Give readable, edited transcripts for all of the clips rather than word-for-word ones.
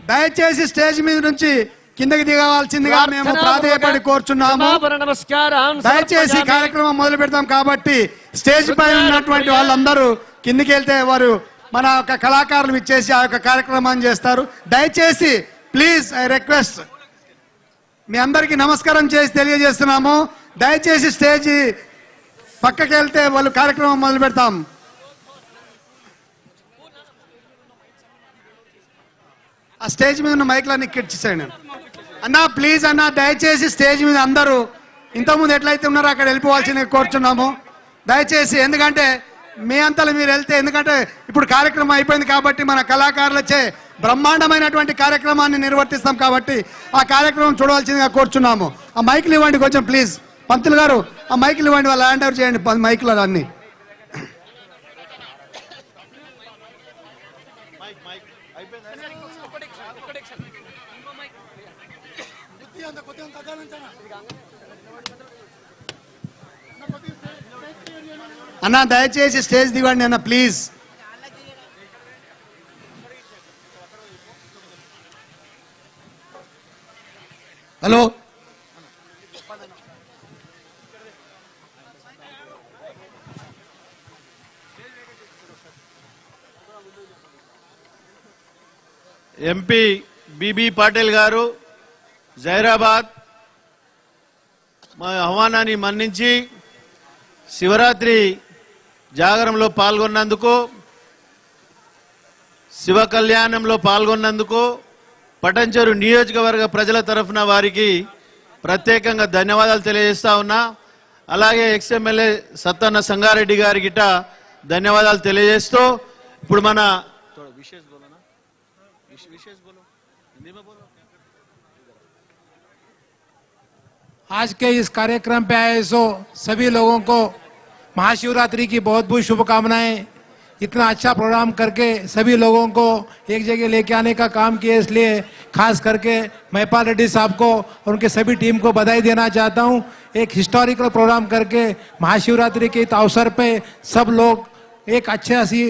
దయచేసి స్టేజ్ మీద నుంచి కిందకి దిగవలసిందిగా మేము ప్రాధేయపడి కోరుచున్నాము. దయచేసి కార్యక్రమం మొదలు పెడతాం కాబట్టి స్టేజ్ పైన ఉన్నటువంటి వాళ్ళందరూ కిందికి వెళ్తే వారు మన యొక్క కళాకారులు ఇచ్చేసి ఆ యొక్క కార్యక్రమాన్ని చేస్తారు. దయచేసి ప్లీజ్ ఐ రిక్వెస్ట్ మీ అందరికీ నమస్కారం చేసి తెలియజేస్తున్నాము. దయచేసి స్టేజ్ పక్కకి వెళ్తే వాళ్ళు కార్యక్రమం మొదలు పెడతాం. ఆ స్టేజ్ మీద ఉన్న మైక్లన్నీ కిడ్చేయండి అన్నా, ప్లీజ్ అన్న. దయచేసి స్టేజ్ మీద అందరూ ఇంతకుముందు ఎట్లయితే ఉన్నారో అక్కడ వెళ్ళిపోవాల్సిందిగా కోరుచున్నాము. దయచేసి, ఎందుకంటే మీ అంతలో మీరు వెళ్తే, ఎందుకంటే ఇప్పుడు కార్యక్రమం అయిపోయింది కాబట్టి మన కళాకారులచే బ్రహ్మాండమైనటువంటి కార్యక్రమాన్ని నిర్వర్తిస్తాం కాబట్టి ఆ కార్యక్రమం చూడవలసిందిగా కోరుచున్నాము. ఆ మైకులు ఇవ్వండి కొంచెం ప్లీజ్. పంతులు గారు ఆ మైకులు ఇవ్వండి, వాళ్ళు హ్యాండ్ ఓవర్ చేయండి మైకులు అన్ని. అన్న దయచేసి స్టేజ్ దిగండి అన్న please. Hello, MP BB Patil garu Zaheerabad మా ఆహ్వానాన్ని మన్నించి శివరాత్రి జాగరంలో పాల్గొన్నందుకు, శివ కళ్యాణంలో పాల్గొన్నందుకు పటంచెరు నియోజకవర్గ ప్రజల తరఫున వారికి ప్రత్యేకంగా ధన్యవాదాలు తెలియజేస్తా ఉన్నా. అలాగే ఎక్స్ఎమ్మెల్యే సత్తన్న సంగారెడ్డి గారి గిట ధన్యవాదాలు తెలియజేస్తూ ఇప్పుడు మన आज के इस कार्यक्रम पे आए सो सभी लोगों को महाशिवरात्रि की बहुत बहुत शुभकामनाएं। इतना अच्छा प्रोग्राम करके सभी लोगों को एक जगह लेके आने का काम किया, इसलिए खास करके महिपाल रेड्डी साहब को और उनके सभी टीम को बधाई देना चाहता हूं। एक हिस्टोरिकल प्रोग्राम करके महाशिवरात्रि के अवसर पे सब लोग एक अच्छे सी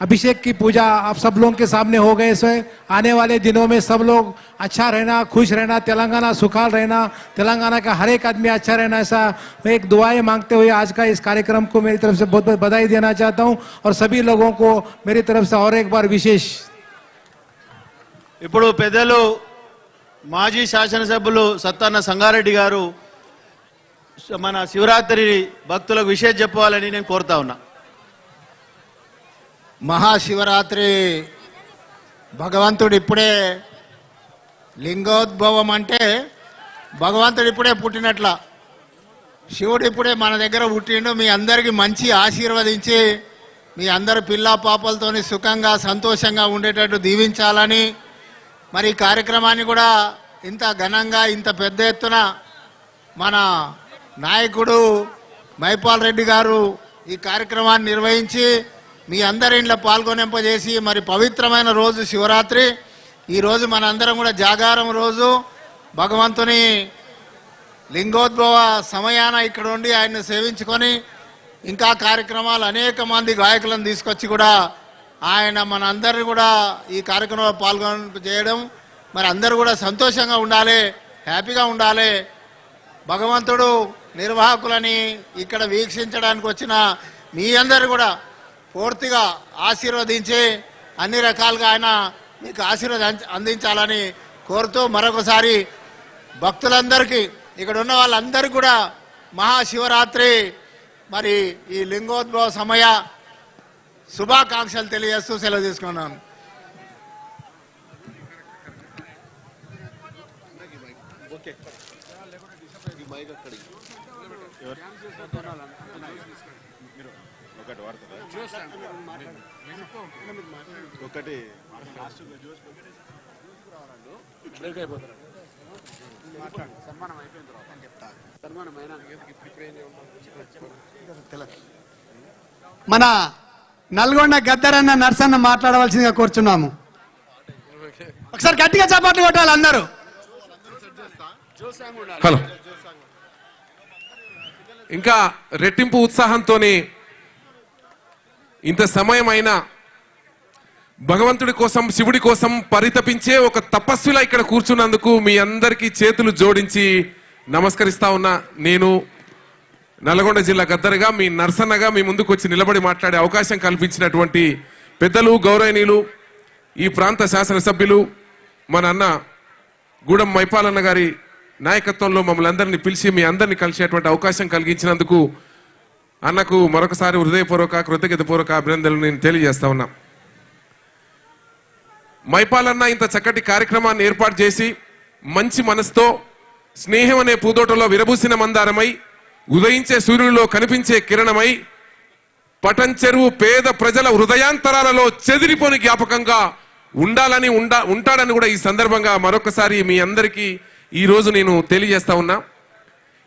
अभिषेक की पूजा आप सब लोगों के सामने हो गए। सो आने वाले दिनों में सब लोग अच्छा रहना, खुश रहना, तेलंगाना सुखाल रहना, तेलंगाना का हर एक आदमी अच्छा रहना, ऐसा मैं एक दुआएं मांगते हुए आज का इस कार्यक्रम को मेरी तरफ से बहुत बहुत बधाई देना चाहता हूं और सभी लोगों को मेरी तरफ से और एक बार विशेष। ఇప్పుడు పెద్దలు మాజీ శాసనసభ్యులు సత్తన్న సంగారెడ్డి గారు మన శివరాత్రి భక్తులకు విశేష చెప్పాలని నేను కోరుతా ఉన్నా. మహాశివరాత్రి భగవంతుడు ఇప్పుడే లింగోద్భవం అంటే భగవంతుడు ఇప్పుడే పుట్టినట్ల, శివుడు ఇప్పుడే మన దగ్గర పుట్టిండు. మీ అందరికీ మంచి ఆశీర్వదించి మీ అందరు పిల్లా పాపలతోని సుఖంగా సంతోషంగా ఉండేటట్టు దీవించాలని, మరి ఈ కార్యక్రమాన్ని కూడా ఇంత ఘనంగా ఇంత పెద్ద ఎత్తున మన నాయకుడు మైపాల్ రెడ్డి గారు ఈ కార్యక్రమాన్ని నిర్వహించి మీ అందరి ఇంట్లో పాల్గొనింపజేసి, మరి పవిత్రమైన రోజు శివరాత్రి. ఈరోజు మనందరం కూడా జాగారం రోజు భగవంతుని లింగోద్భవ సమయాన ఇక్కడ ఉండి ఆయన్ని సేవించుకొని ఇంకా కార్యక్రమాలు అనేక మంది గాయకులను తీసుకొచ్చి కూడా ఆయన మన అందరిని కూడా ఈ కార్యక్రమంలో పాల్గొనడం, మరి అందరూ కూడా సంతోషంగా ఉండాలి, హ్యాపీగా ఉండాలి. భగవంతుడు నిర్వాహకులని ఇక్కడ వీక్షించడానికి వచ్చిన మీ అందరు కూడా పూర్తిగా ఆశీర్వదించి అన్ని రకాలుగా ఆయన మీకు అందించాలని కోరుతూ మరొకసారి భక్తులందరికీ ఇక్కడ ఉన్న వాళ్ళందరికీ కూడా మహాశివరాత్రి మరి ఈ లింగోద్భవ సమయ శుభాకాంక్షలు తెలియజేస్తూ సెలవు తీసుకున్నాను. ఒకటి మన నల్గొండ గద్దరన్న నర్సన్న మాట్లాడవలసిందిగా కోరుచున్నాము. ఒకసారి గట్టిగా చప్పట్లు కొట్టాలి అందరూ. హలో, ఇంకా రెట్టింపు ఉత్సాహంతోనే ఇంత సమయం అయినా భగవంతుడి కోసం శివుడి కోసం పరితపించే ఒక తపస్విలా ఇక్కడ కూర్చున్నందుకు మీ అందరికీ చేతులు జోడించి నమస్కరిస్తా ఉన్నా. నేను నల్గొండ జిల్లా గద్దరుగా మీ నర్సన్నగా మీ ముందుకు వచ్చి నిలబడి మాట్లాడే అవకాశం కల్పించినటువంటి పెద్దలు గౌరవనీయులు ఈ ప్రాంత శాసనసభ్యులు మన అన్న గూడెం మైపాలన్న గారి నాయకత్వంలో మమ్మల్ని అందరినీ పిలిచి మీ అందరినీ కలిసేటువంటి అవకాశం కలిగించినందుకు అన్నకు మరొకసారి హృదయపూర్వక కృతజ్ఞతపూర్వక అభినందనలు నేను తెలియజేస్తా ఉన్నా. మైపాలన్న ఇంత చక్కటి కార్యక్రమాన్ని ఏర్పాటు చేసి మంచి మనసుతో స్నేహం అనే పూదోటలో విరబూసిన మందారమై ఉదయించే సూర్యుడిలో కనిపించే కిరణమై పటంచెరువు పేద ప్రజల హృదయాంతరాలలో చెదిరిపోని జ్ఞాపకంగా ఉండాలని ఉంటాడని కూడా ఈ సందర్భంగా మరొకసారి మీ అందరికీ ఈ రోజు నేను తెలియజేస్తా ఉన్నా.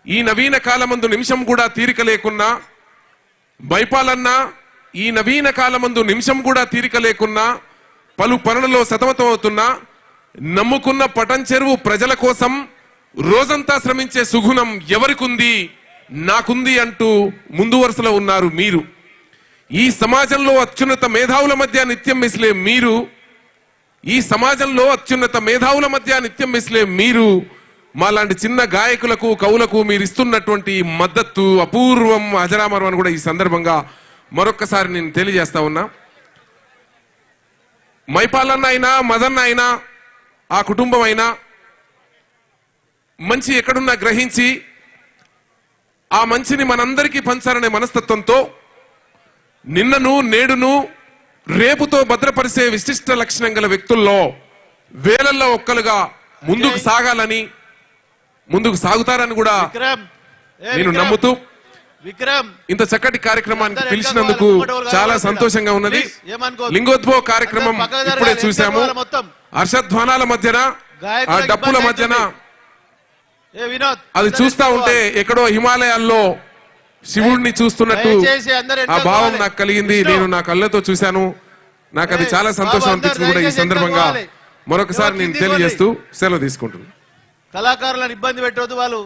ఈ నవీన కాలమందు నిమిషం కూడా తీరిక లేకున్నా మైపాలన్న ఈ నవీన కాలమందు నిమిషం కూడా తీరిక లేకున్నా పలు పనులలో సతమతం అవుతున్నా నమ్ముకున్న పటంచెరువు ప్రజల కోసం రోజంతా శ్రమించే సుగుణం ఎవరికుంది నాకుంది అంటూ ముందు వరుసలో ఉన్నారు మీరు. ఈ సమాజంలో అత్యున్నత మేధావుల మధ్య నిత్యం మిసిలే మీరు ఈ సమాజంలో అత్యున్నత మేధావుల మధ్య నిత్యం మిసిలే మీరు మాలాంటి చిన్న గాయకులకు కవులకు మీరు ఇస్తున్నటువంటి మద్దతు అపూర్వం అజరామరం అని కూడా ఈ సందర్భంగా మరొక్కసారి నేను తెలియజేస్తా ఉన్నా. మైపాలన్న అయినా మదన్న అయినా ఆ కుటుంబం అయినా మంచి ఎక్కడున్నా గ్రహించి ఆ మంచిని మనందరికీ పంచాలనే మనస్తత్వంతో నిన్నను నేడును రేపుతో భద్రపరిచే విశిష్ట లక్షణం గల వ్యక్తుల్లో వేలల్లో ఒక్కలుగా ముందుకు సాగాలని ముందుకు సాగుతారని కూడా నేను నమ్ముతూ ఇంత చక్కటి కార్యక్రమానికి పిలిచినందుకు చాలా సంతోషంగా ఉన్నది. లింగోద్భవ కార్యక్రమం ఇప్పుడే చూసాము. హర్షధ్వానాల మధ్యన ఆ డప్పుల మధ్యన అది చూస్తా ఉంటే ఎక్కడో హిమాలయాల్లో శివుడిని చూస్తున్నట్టు ఆ భావం నాకు కలిగింది. నేను నా కళ్ళతో చూశాను. నాకు అది చాలా సంతోషం అనిపించింది కూడా ఈ సందర్భంగా మరొకసారి నేను తెలియజేస్తూ సెలవు తీసుకుంటున్నాను. కళాకారులను ఇబ్బంది పెట్టవద్దు, వాళ్ళు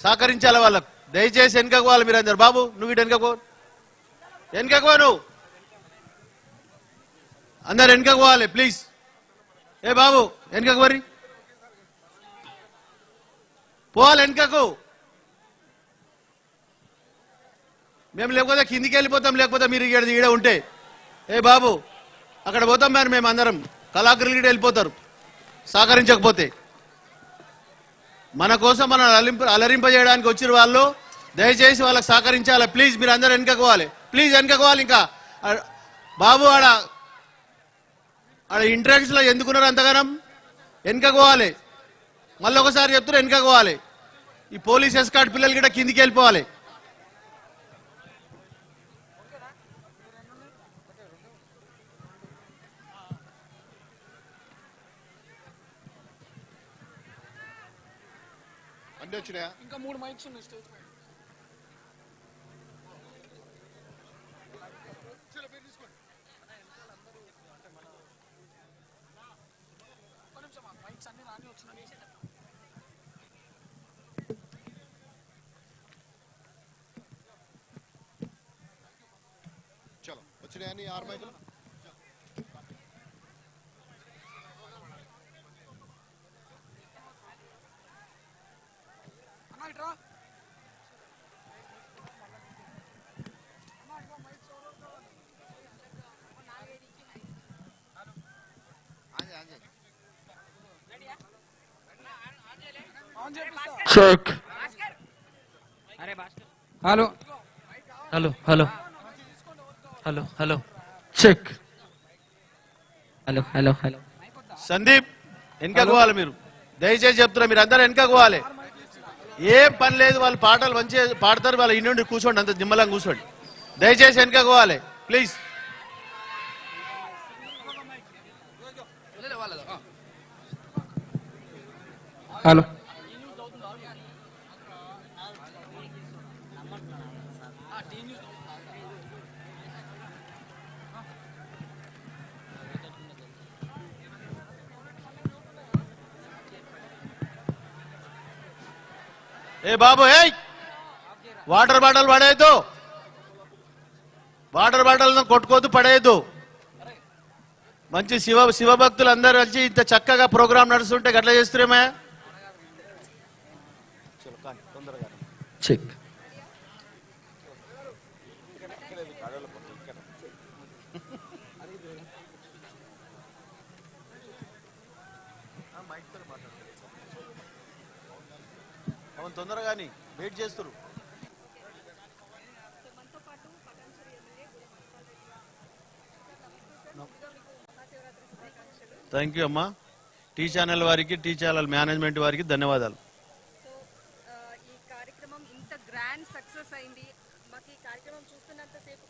సహకరించాలి. వాళ్ళకు దయచేసి వెనుకకు పోవాలి. మీరు అందరు బాబు నువ్వు ఇటు వెనుకకు నువ్వు అందరు వెనుకకు పోవాలి ప్లీజ్. ఏ బాబు వెనుకకు మరి పోవాలి వెనుకకు. మేము లేకపోతే కిందికి వెళ్ళిపోతాం, లేకపోతే మీరు ఈడ ఉంటే. ఏ బాబు అక్కడ పోతాం మరి మేము అందరం. కళాకారులు కూడా వెళ్ళిపోతారు సహకరించకపోతే. మన కోసం మనం అలరింపజేయడానికి వచ్చిన వాళ్ళు దయచేసి వాళ్ళకి సహకరించాలి ప్లీజ్. మీరు అందరూ వెనుకపోవాలి ప్లీజ్, వెనుకపోవాలి. ఇంకా బాబు ఆడ ఎంట్రన్స్ లో ఎందుకున్నారు అంతగానం? వెనుకపోవాలి. మళ్ళీ ఒకసారి చెప్తున్నారు వెనుకపోవాలి. ఈ పోలీస్ ఎస్కార్ట్ పిల్లలు కూడా కిందికి వెళ్ళిపోవాలి. ఇంకా 3 మైక్స్ ఉన్నాయి స్టేజ్ పైన. మైక్స్ అన్ని రాని వచ్చినాయి. చలో వచ్చినాయని 6 మైకులు. Check. Hello hello hello hello hello check. Hello hello hello Sandeep వెనుకకు పోవాలి. మీరు దయచేసి చెప్తున్నా, మీరు అందరూ వెనుకకు పోవాలి. ఏం పని లేదు, వాళ్ళు పాటలు మంచిగా పాడతారు. వాళ్ళ ఇంటి కూర్చోండి, అంత నిమ్మలంగా కూర్చోండి. దయచేసి వెనుకకు పోవాలి ప్లీజ్. హలో ఏ బాబు ఏ వాటర్ బాటిల్ పడేయద్దు, వాటర్ బాటిల్ కొట్టుకోవద్దు, పడేయద్దు. మంచి శివభక్తులు అందరూ వచ్చి ఇంత చక్కగా ప్రోగ్రాం నడుస్తుంటే గట్లా చేస్తున్నామే. చెక్. తొందరగా వెయిట్ చేస్తారు. థ్యాంక్ యూ అమ్మా. టీ ఛానల్ వారికి, టీ ఛానల్ మేనేజ్మెంట్ వారికి ధన్యవాదాలు. ఈ కార్యక్రమం ఇంత గ్రాండ్ సక్సెస్ అయింది. మాకు ఈ కార్యక్రమం చూస్తున్నంతసేపు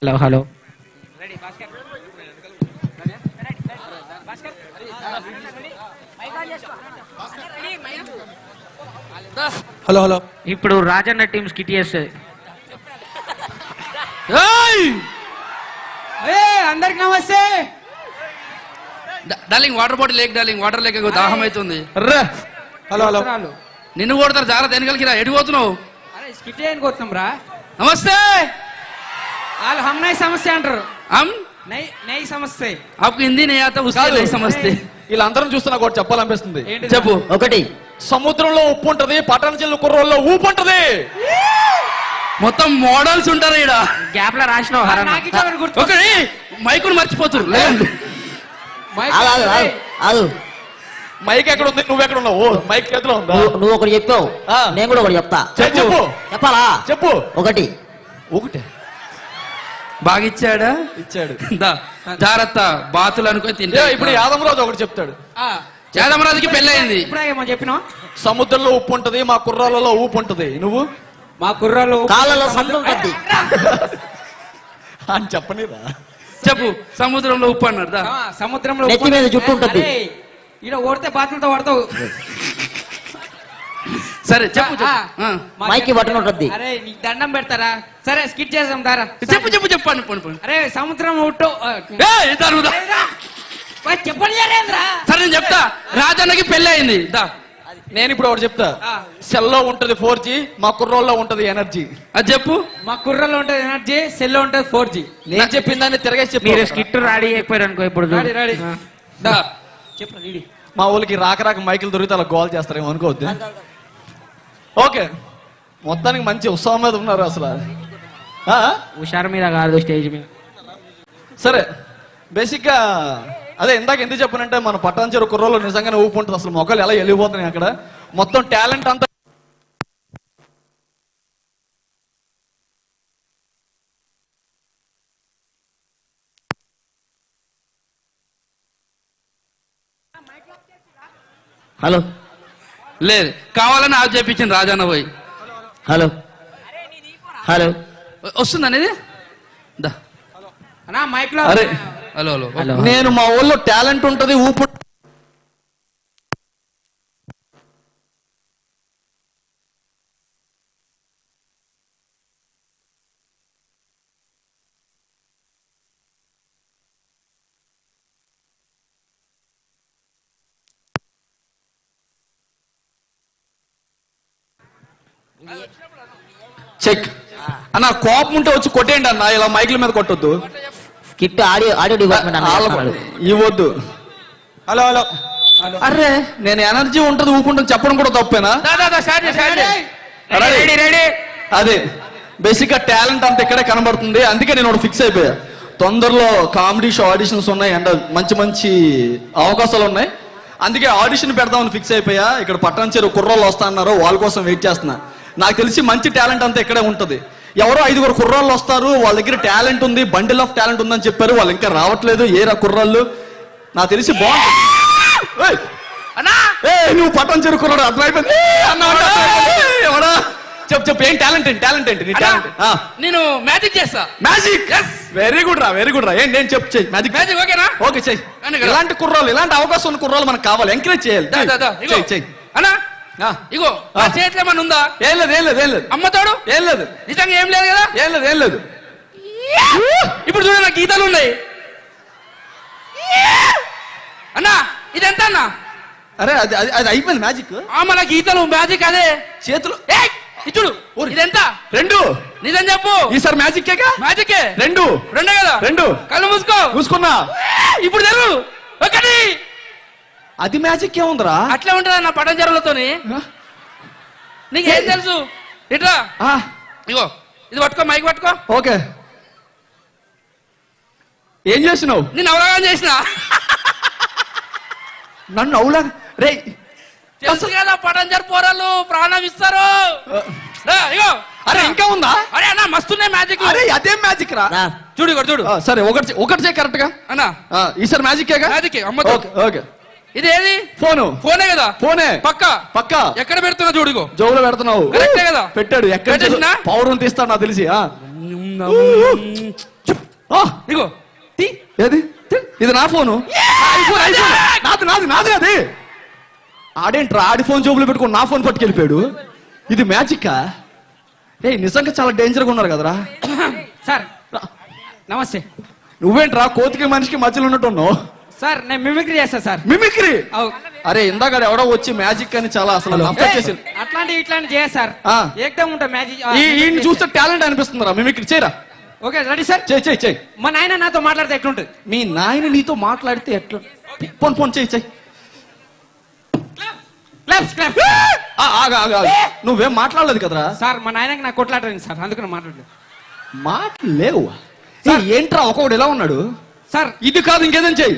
హలో హలో. Hello hello. ఇప్పుడు రాజన్న టీమ్ స్కిట్ చేస్తుంది. అందరికి నమస్తే. Darling water bottle lake, darling water లేక దాహం అవుతుంది. Hello hello. నిన్ను కొడతారు జాగ్రత్త, వెనకలికి రా. ఎడిపోతున్నావు? స్కిట్ చేయడానికి రా. నమస్తే. వాళ్ళు హమ్ నై సమస్య అంటారు. हम నై సమస్య. आपको हिंदी नहीं आता, उससे नहीं समझते. వీళ్ళందరం చూస్తున్నా ఒకటి చెప్పాలనిపిస్తుంది. చెప్పు. ఒకటి, సముద్రంలో ఉప్పు ఉంటది, పట్టణ జిల్లా కుర్రోల్లో ఊపు ఉంటది. మొత్తం మోడల్స్ ఉంటారు ఇక్కడ. గ్యాప్ లో రాసినావు హరణ. ఒకటి మైకును మర్చిపోతురు. మైక్ ఎక్కడ ఉంది, నువ్వు ఎక్కడ ఉన్నావు? మైక్ చేతిలో ఉందా? నువ్వు ఒకటి చెప్పావు, ఆ. నేను కూడా ఒకటి చెప్తా. చెప్పు. చెప్పాలా? చెప్పు. ఒకటి బాగా ఇచ్చాడా? ఇచ్చాడు. దా, జాగ్రత్త బాతులు అనుకొని తింటా. ఇప్పుడు యాదమరాజు ఒకటి చెప్తాడు. యాదమరాజుకి పెళ్ళయింది. చెప్పినా సముద్రంలో ఉప్పు ఉంటది, మా కుర్రాలలో ఊపు ఉంటది. నువ్వు మా కుర్రాలు కాళ్ళలో సందు ఉంటుంది అని చెప్పనిరా. చెప్పు. సముద్రంలో ఉప్పు అన్నాడు. దా. సముద్రంలో నెత్తి మీద జుట్టు ఉంటుంది. ఇలా ఓడితే బాతులతో వాడతావు. సరే చెప్పు. మైకి బట్టన్ ఉంటుంది. అరే నీకు దండం పెడతారా? సరే స్కిట్ చేద్దాం దారా. చెప్పు చెప్పు చెప్పు అని. అరే సముద్రం ఉట్టు చెప్పండి. సరే నేను చెప్తా. రాజన్నకి పెళ్ళి అయింది. దా. నేను ఇప్పుడు ఒకటి చెప్తా. సెల్లో ఉంటది 4G, మా కుర్రోల్లో ఉంటది ఎనర్జీ. అది చెప్పు. మా కుర్రలో ఉంటది ఎనర్జీ, సెల్లో ఉంటది 4G. నేను చెప్పిన దాన్ని తిరగేసి చెప్పు. మీరు స్కిట్ రెడీ అయిపోయారు అనుకో. ఇప్పుడు రెడీ దా. చెప్పు రెడీ. మా ఊళ్ళకి రాక మైకులు దొరికితే అలా గోల్ చేస్తారేమో అనుకోవద్దు. ఓకే, మొత్తానికి మంచి ఉత్సాహం మీద ఉన్నారు అసలు. హుషారు మీద కాదు, స్టేజ్ మీద. సరే, బేసిక్ గా అదే ఇందాక ఎందుకు చెప్పనంటే మన పట్టాంచెరు కుర్రోళ్ళు నిజంగానే ఊపు ఉంటుంది. అసలు మొక్కలు ఎలా వెళ్ళిపోతున్నాయి అక్కడ. మొత్తం టాలెంట్ అంతా హలో లేదు, కావాలని ఆఫ్ చేయించింది రాజన్న పోయి. హలో హలో వస్తుంది అనేది. దా. అన్నా మైక్ లో. అరే హలో హలో హలో. నేను మా ఊళ్ళో టాలెంట్ ఉంటది, ఊపు చెక్ అన్న. కోపం ఉంటే వచ్చి కొట్టేయండి అన్న, ఇలా మైకుల మీద కొట్టొద్దు. స్కిట్ ఆడియో డిపార్ట్మెంట్ అన్న. ఇవ్వద్దు. Hello hello. అరే నేను ఎనర్జీ ఉంటది, ఊపుంటుంది చెప్పడం కూడా తప్పేనా? అదే బేసిక్ గా టాలెంట్ అంతా ఇక్కడే కనబడుతుంది. అందుకే నేను ఒకటి ఫిక్స్ అయిపోయా. తొందరలో కామెడీ షో ఆడిషన్స్ ఉన్నాయి అండ్ మంచి మంచి అవకాశాలు ఉన్నాయి. అందుకే ఆడిషన్ పెడదామని ఫిక్స్ అయిపోయా. ఇక్కడ పట్టాంచెరు కుర్రోళ్ళు వస్తా అన్నారు, వాళ్ళ కోసం వెయిట్ చేస్తున్నా. నాకు తెలిసి మంచి టాలెంట్ అంతా ఇక్కడే ఉంటది. ఎవరో 5 కుర్రాళ్ళు వస్తారు, వాళ్ళ దగ్గర టాలెంట్ ఉంది, బండిల్ ఆఫ్ టాలెంట్ ఉందని చెప్పారు. వాళ్ళు ఇంకా రావట్లేదు. ఏరా కుర్రాళ్ళు? నాకు తెలిసి బాగుంటుంది. నువ్వు పట్టాంచెరు కుర్రాడు అర్థమైపోయింది. ఎవడా? చెప్పు ఏం టాలెంట్ ఏంటి? టాలెంట్ ఏంటి నీ టాలెంట్? నేను మ్యాజిక్ చేస్తా. మ్యాజిక్. వెరీ గుడ్ రా, వెరీ గుడ్ రా. ఏంటి నేను చెప్పు, చెయ్యి మ్యాజిక్. మ్యాజిక్ ఓకేనా? ఓకే చెయ్యి. ఇలాంటి కుర్రాళ్ళు, ఇలాంటి అవకాశం ఉన్న కుర్రాళ్ళు మనకు కావాలి, ఎంకరేజ్ చేయాలి. చెయ్యి. అన్నా ఇగో నా చేతిలో ఏమన్నా ఉందా? ఏం లేదు, ఏం లేదు, ఏం లేదు. అమ్మతోడు ఏం లేదు, నిజంగా ఏం లేదు కదా? ఏం లేదు, ఏం లేదు. ఇప్పుడు చూడ నా గీతాలు ఉన్నాయి అన్నా. ఇదెంత అన్నా? అరే అది అది అది అయిపోయింది మ్యాజిక్. మన గీతలు మ్యాజిక్ అదే చేతులు. ఇచ్చుడు. ఇదెంత? 2. నిజం చెప్పు. ఈసారి మ్యాజిక్ మ్యాజిక్ 2 కదా? 2. కళ్ళు మూసుకో. చూసుకున్నా. ఇప్పుడు తెలు. 1. అది మ్యాజిక్ ఏముందిరా? అట్లా ఉంటుందా నా పటంజరులతోని? నీకేం తెలుసు? ఇట్లా ఇగో ఇది పట్టుకో, మైక్ పట్టుకో. ఓకే. ఏం చేసినావు? నేను అవగాహన చేసిన. నన్ను అవులా రే తెలుసు కదా పటంజర్ పోరాలు ప్రాణం ఇస్తారు. ఇగో. అరే ఇంకా ఉందా? అరే అన్న మస్తున్నాయి మ్యాజిక్. అరే అదేం మ్యాజిక్ రా? చూడు ఇక్కడ చూడు. సరే ఒకటి చేయి కరెక్ట్ గా అన్నా. ఈసారి మ్యాజిక్ మ్యాజిక్ అమ్మతో. ఓకే. ఇది ఏది? ఫోనే కదా? ఫోనే. పక్క ఎక్కడ పెడుతున్నా చూడు. ఇగో జోబులో పెడుతున్నావు. కరెక్టే కదా? పెట్టాడు. ఎక్కడ పౌడర్ తీస్తాడు నాకు తెలిసి. ఇగో ఏది? ఇది నా ఫోను. నాది అది. ఆడేంట్రా ఆడి ఫోన్ జోబులో పెట్టుకుని నా ఫోన్ పట్టుకెళ్ళిపోయాడు. ఇది మ్యాజిక్. నిజంగా చాలా డేంజర్ గా ఉన్నారు కదరా. సార్ నమస్తే. నువ్వేంట్రా కోతికి మనిషికి మధ్యలో ఉన్నట్టున్నావు? సార్ నేను మిమిక్రీ చేస్తా సార్. మిమిక్రీ? అరే ఇందాక ఎవడో వచ్చి మ్యాజిక్ అని చాలా అసలు ఇట్లాంటి చేయ సార్. ఏకదం ఉంటా మ్యాజిక్. ఈ చూస్తే టాలెంట్ అనిపిస్తుందిరా. మిమిక్రీ చేయరా. Okay ready sir. చెయ్యి. మా నాయన నాతో మాట్లాడితే ఎట్లుంటుంది? మీ నాయన నీతో మాట్లాడితే ఎట్లా? ఫోన్ చెయ్యి. నువ్వేం మాట్లాడలేదు కదరా సార్. మా నాయనకి నాకు కొట్లాడలేదు సార్, అందుకని మాట్లాడలేదు. మాట్లాడలేవు. ఏంట్రా ఒకడు ఎలా ఉన్నాడు? సార్ ఇది కాదు ఇంకేదైనా చెయ్యి.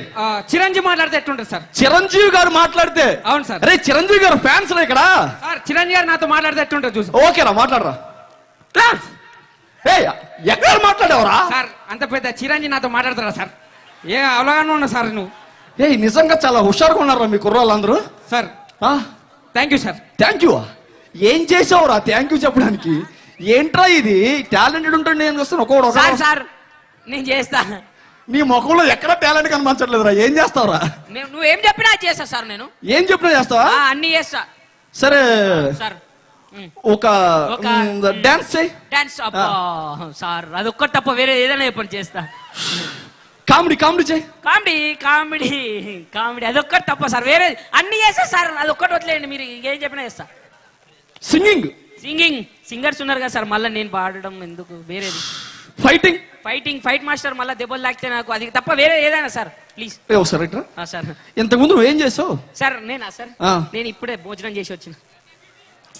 చిరంజీవి మాట్లాడితే ఎట్లుంటుంది సార్? చిరంజీవి గారు మాట్లాడితే? అవును సార్. అరే చిరంజీవి గారు ఫ్యాన్స్ రా ఇక్కడ. సార్ చిరంజీవి గారు నాతో మాట్లాడితే ఎట్లుంటుంది చూసి. ఓకేరా మాట్లాడరా. ఎక్కడ మాట్లాడేవరా? సార్ అంత పెద్ద చిరంజీవి నాతో మాట్లాడతారా సార్? ఏ అవగాహన ఉన్నా సార్ నువ్వు? నిజంగా చాలా హుషారుగా ఉన్నారా మీ కుర్రాళ్ళు అందరూ? Sir thank you sir. Thank you. ఏం చేసావురా థ్యాంక్ యూ చెప్పడానికి? ఏంట్రా ఇది? టాలెంటెడ్ ఉంటుంది నేను వస్తాను ఒక్కొక్కడు. సార్ నేను చేస్తా. నీ ముఖంలో ఎక్కడ టాలెంట్ కనిపించట్లేదురా. ఏం చేస్తావురా? నువ్వేం చెప్పినా చేస్తా సార్. నేను ఏం చెప్పినా చేస్తావా? అన్ని చేస్తా. సరే సార్ ఒక డాన్స్ చెయ్యి. డాన్స్ సార్ అదొక్కటి తప్ప వేరే ఏదైనా చెప్పండి చేస్తా. కామెడీ చెయ్యి. కామెడీ అదొక్కటి తప్ప సార్ వేరే అన్ని చేస్తా సార్. అదొక్కటి వదిలేయండి, మీరు ఇంకేం చెప్పినా చేస్తా. సింగింగ్ సింగర్స్ ఉన్నారు కదా సార్, మళ్ళీ నేను పాడడం ఎందుకు? వేరేది ఫైట్ మాస్టర్ మళ్ళీ దెబ్బలు తాకితే నాకు అది తప్ప వేరే ఏదైనా సార్ ప్లీజ్. సార్ సార్ ఇంతకుముందు నువ్వు ఏం చేసావు? సార్ నేనా సార్? నేను ఇప్పుడే భోజనం చేసి వచ్చిన.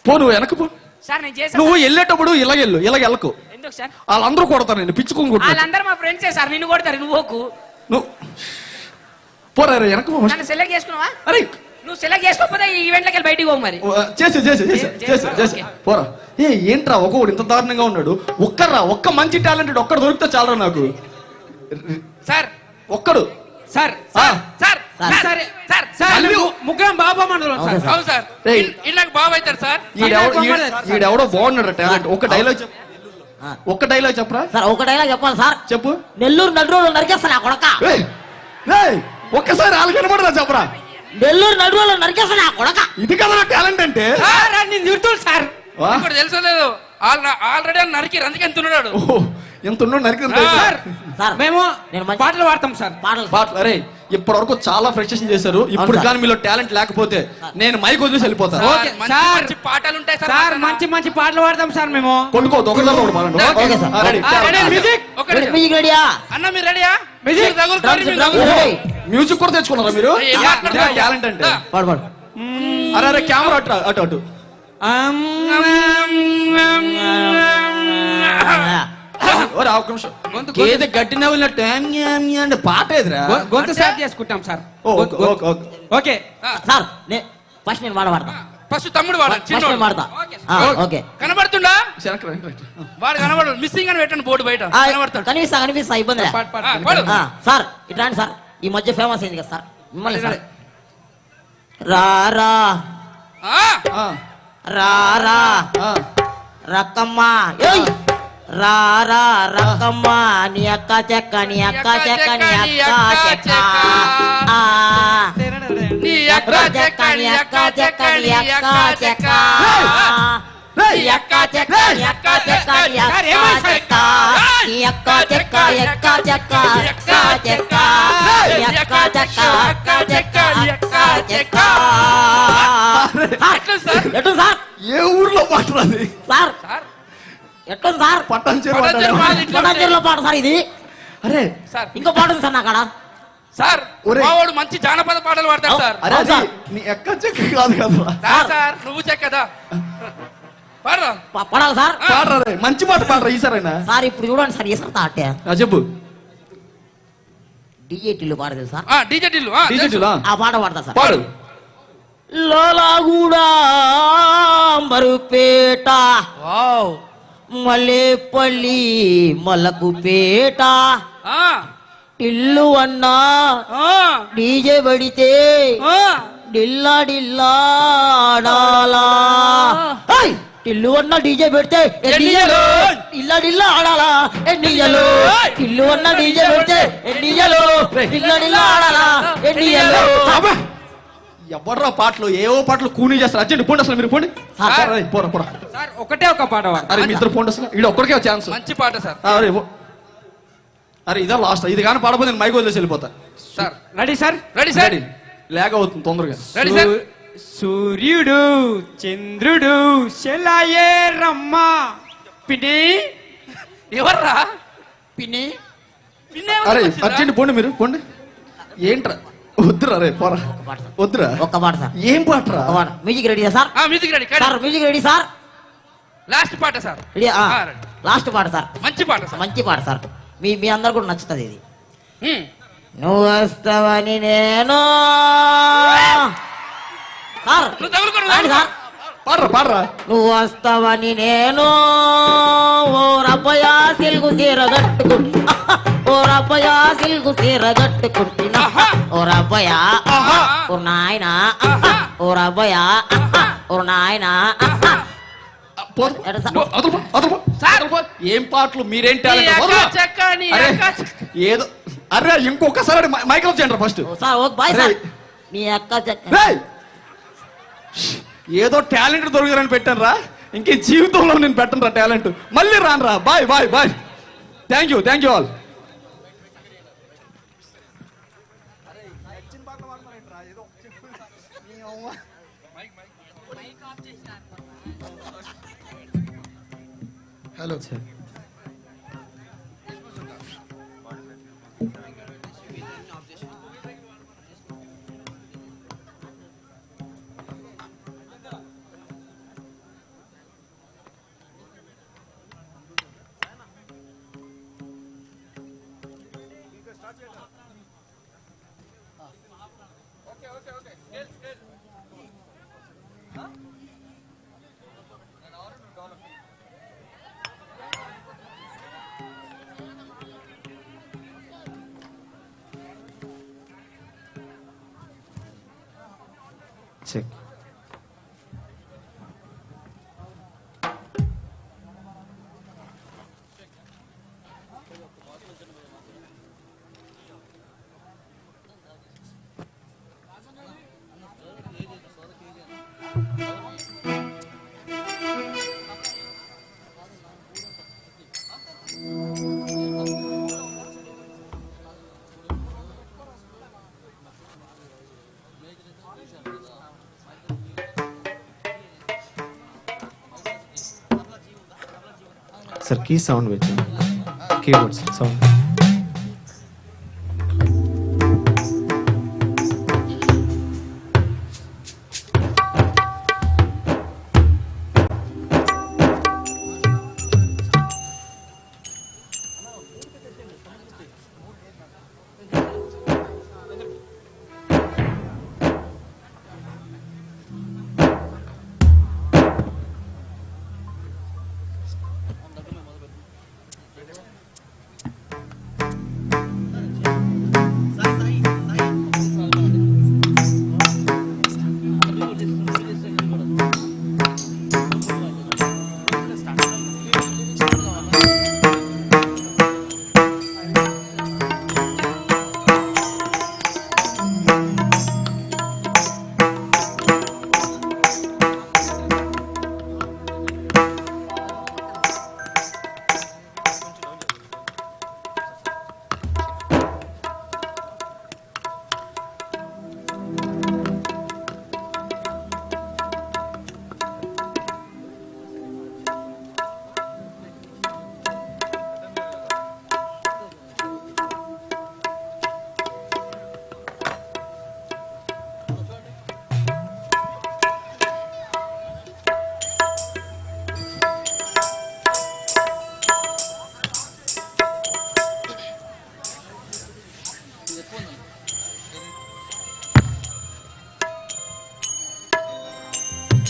నువ్వు వెనక పో సార్. నేను చేసా. నువ్వు వెళ్ళేటప్పుడు ఇలాగెళ్ళు, ఇలాగెళ్ళకు. ఎందుకు సార్? వాళ్ళందరూ కొడతారు నేను పిచ్చుకొని కొడతారు. వాళ్ళందరూ మా ఫ్రెండ్సే సార్, నిన్ను కొడతారు. నువ్వు పోరా వెనక పో. నన్ను సెలెక్ట్ చేసుకున్నావా? అరే నువ్వు సెలెక్ట్ చేసుకోకపోతే ఈ ఈవెంట్లకి వెళ్ళి బయటికి పోవు మరి. చేసి పోరా. ఏంట్రా ఒక్కొక్కడు ఇంత దారుణంగా ఉన్నాడు? ఒక్క మంచి టాలెంటెడ్ ఒక్కడు దొరికితే చాలరా నాకు. సార్ ఒక్కడు. సార్ సార్ సార్ సార్ ముగ్గురం బాబా మండలం సార్. అవును సార్. నాకు బాబు అవుతారు సార్. ఈడెవడో బాగున్నాడు టాలెంట్. ఒక్క డైలాగ్ చెప్పరా సార్. ఒక డైలాగ్ చెప్పాలి సార్. చెప్పు. నెల్లూరు నడురోలు నరికేస్తా నా కొడక. ఒక్కసారి వాళ్ళు కనబడరా చెప్పరా. నెల్లూరు నడురోలు నరికేస్తా నా కొడక. ఇది కదా టాలెంట్ అంటే. సార్ ఇప్పుడు తెలుసో లేదు, ఆల్రెడీ నరికి అందుకే ఎంత ఉన్నాడు. ఎంత ఉన్నాడు నరికి. మేము పాటలు పాడతాం సార్. పాటలు. అరే ఇప్పటి వరకు చాలా ఫ్రెషేషన్ చేశారు. ఇప్పుడు కానీ మీలో టాలెంట్ లేకపోతే నేను మైక్ వదిలేసి వెళ్ళిపోతాను. పాటలు ఉంటాయి సార్. మంచి పాటలు పాడతాం సార్. మేము కొట్టుకో మ్యూజిక్ కూడా తెచ్చుకున్నారా మీరు? టాలెంట్ అంటే. అరే కెమెరా అటు అటు. ఏది గట్టి నవ్వులినట్టు అంటే పాట ఏదిరా? గొంతు సార్ చేసుకుంటాం సార్. Okay sir. ఫస్ట్ నేను వాడతా. ఫస్ట్ తమ్ముడు వాడతా. ఓకే కనబడుతుండా? వాడు కనబడు. మిస్సింగ్ అని పెట్టండి బోర్డు బయట. కనిపిస్తా ఇబ్బంది. సార్ ఇట్లాంటి సార్ ఈ మధ్య ఫేమస్ అయింది కదా సార్ మిమ్మల్ని సార్. రారా రారా రకమ్మ రారా రకమ్మ నీ అక్క చెక్క నీ అక్క చెక్క నీ అక్క చెక్క నీ అక్క చెక్క నీ అక్క చెక్క నీ అక్క చెక్క నీ అక్క చెక్క నీ అక్క చెక్క నీ అక్క చెక్క నీ అక్క చెక్క ఎక్క చెక్క ఎక్క చెక్క నీ అక్క చెక్క అక్క చెక్క ఎక్క చెక్క. ఎటు సార్? ఏ ఊర్లో పాటది సార్? ఎట్లా సార్? పటాన్చెరులో పాట సార్ ఇది. అరే ఇంకో పాట ఉంది సార్ నా కాడ. సార్ వాడు మంచి జానపద పాటలు పాడతాడు సార్. నీ ఎక్క చెక్క కాదు కదా సార్. నువ్వు చెక్కదా పడాలి సార్. పాడరా మంచి పాట పాడరా ఈసారైనా సార్. ఇప్పుడు చూడండి సార్ ఈసారి అట్టే చెప్పు. డిజేటీలు పాడదు సార్. డిజేటీలు ఆ పాట పాడతా సార్. పాడు. లోలాగూడ మరుపేట మలేపల్లి మలకుపేట ఇల్లు అన్నా డీజే పడితే డిల్లా డిల్లా ఆడాలా. ఇల్లు అన్న డీజే పెడితే ఎన్నియలో ఇల్లా డిల్లా ఆడాలా. ఎన్నియలో ఇల్లు అన్న డీజే పెడితే ఎన్నియలో డిల్లా డిల్లా ఆడాలా. ఎన్నియలో ఎవర్రా పాటలు ఏవో పాటలు కూనీ చేస్తారు. అర్జెంట్ పోండి అసలు మీరు పోండి. పోరా పోరా సార్. ఒకటే ఒక పాట. అరే మీ ఇద్దరు పోండి అసలు. ఇక్కడ ఒక్కడికే ఛాన్స్. మంచి పాట సార్. అరే ఇదే లాస్ట్. ఇది కానీ పాడపోతే నేను మైక్ వదిలేసి వెళ్ళిపోతా sir. Ready sir? Ready sir. లేక అవుతుంది తొందరగా. Ready sir. సూర్యుడు చంద్రుడు శలాయే రమ్మ పిని ఎవర్రా పిని పిన్ని. అరే అర్జెంట్ పోండి మీరు పోండి. ఏంట్రా వద్దురా రే పోరా వద్దురా. ఒక్క పాట సార్. ఏం పాటరా? Music ready sir? Music ready sir. Music ready sir. Last పాట సార్. లాస్ట్ పాట సార్. మంచి పాట సార్. మంచి పాట సార్. మీ అందరు కూడా నచ్చుతుంది ఇది. నువ్వు వస్తావని నేను సార్ నువ్వు తగులుకో, నువ్వు రాండి సార్. పాడరా పాడరా. నువ్వు వస్తావని నేను ఓ రబ్బయా సిల్గు చీర కట్టుకుంటా ఓ రబ్బయా సిల్గు చీర కట్టుకుంటున్నా ఓ రబ్బయా ఓ నాయనా ఓ రబ్బయా ఓ నాయనా ఏం పాటలు మీరేం నీ టాలెంట్ అక్క చెక్క, నీ అక్క చెక్క. ఏదో అరే ఇంకొకసారి మైక్ ఆఫ్ చేయండి ఫస్ట్. ఓ సార్ ఓ బాయ్ సార్ నీ అక్క చెక్క ఏదో టాలెంట్ దొరికారని పెట్టాను రా, ఇంకే జీవితంలో నేను పెట్టను రా టాలెంట్. మళ్ళీ రాను రా. Bye bye bye. Thank you all. Hello check. Sir की साउंड बेचो keyboard sound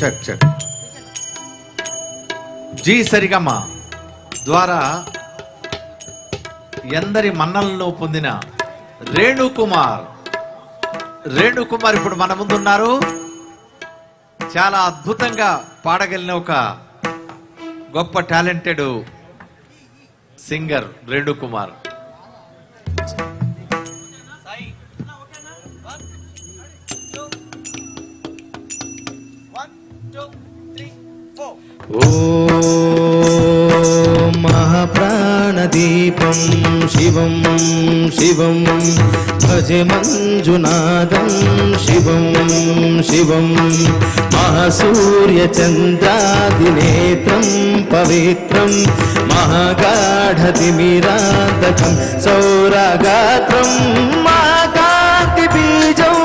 check check. Zee Sarigama ద్వారా ఎందరి మన్నలను పొందిన రేణుకుమార్ ఇప్పుడు మన ముందున్నారు. చాలా అద్భుతంగా పాడగలిగిన ఒక గొప్ప టాలెంటెడ్ సింగర్ రేణుకుమార్. महाप्राणदीपं शिवं शिवं भजे मञ्जुनादं शिवं शिवं महासूर्यचन्द्रादिनेत्रं पवित्रं महागाढतिमिरान्तकं सौरगात्रं महाकान्तिबीजं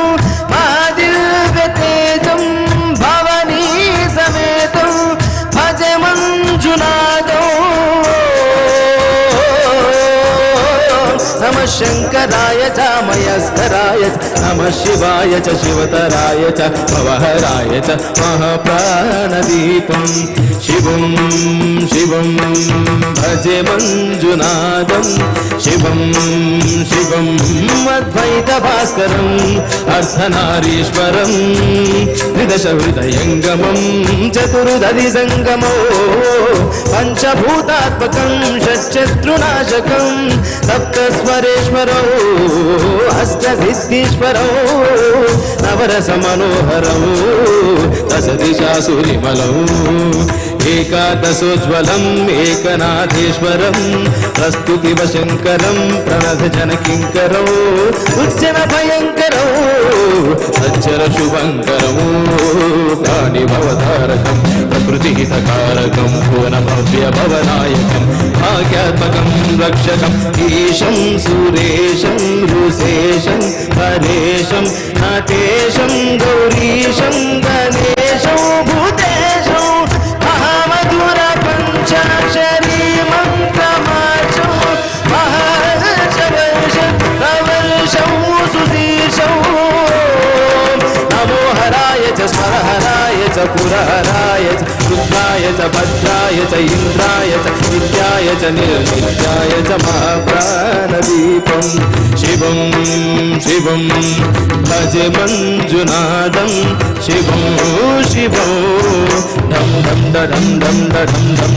महादिव्यतेजं भवनी समेतं भजे मञ्जुनादं शङ्कराय च मयस्कराय च नमः शिवाय च शिवतराय च भवहराय च महाप्राणदीपं शिवं शिवं भजे मञ्जुनादं शिवं शिवं अद्वैतभास्करम् अर्धनारीश्वरं त्रिदशहृदयङ्गमं चतुर्दधिसङ्गमो पञ्चभूतात्मकं षट्शत्रुनाशकं सप्तस्वरेश्वरौ अष्टसिद्धीश्वरौ नवरसमनोहरौ दशदिशासुरिमलौ एकादशोज्ज्वलम् एकनाथेश्वरं प्रस्तुतिवशङ्करं प्रणतजनकिङ्करौ उज्जनभयङ्करौ सच्चरशुभङ्करौ प्राणिभवतारकं प्रकृतिहितकारकं भुवनभव्यभवनायकं भाग्यात्मकं रक्षकम् ईशं सुरेशं ऋषेशं परेशं नटेशं गौरीशं गणेशं भूतेशं महामधुर पञ्चाक्षरी मन्त्रमाचौ महर्षवर्षं प्रवर्षं सुशीर्षौ नमो हराय च स्वरहराय च पुरहराय च रुद्राय च भद्राय च इन्द्राय च नित्याय च निर्नित्याय च महाप्राणदीपं शिवं शिवं भजे मञ्जुनादं शिवं शिवं डं डं डं डं डं डं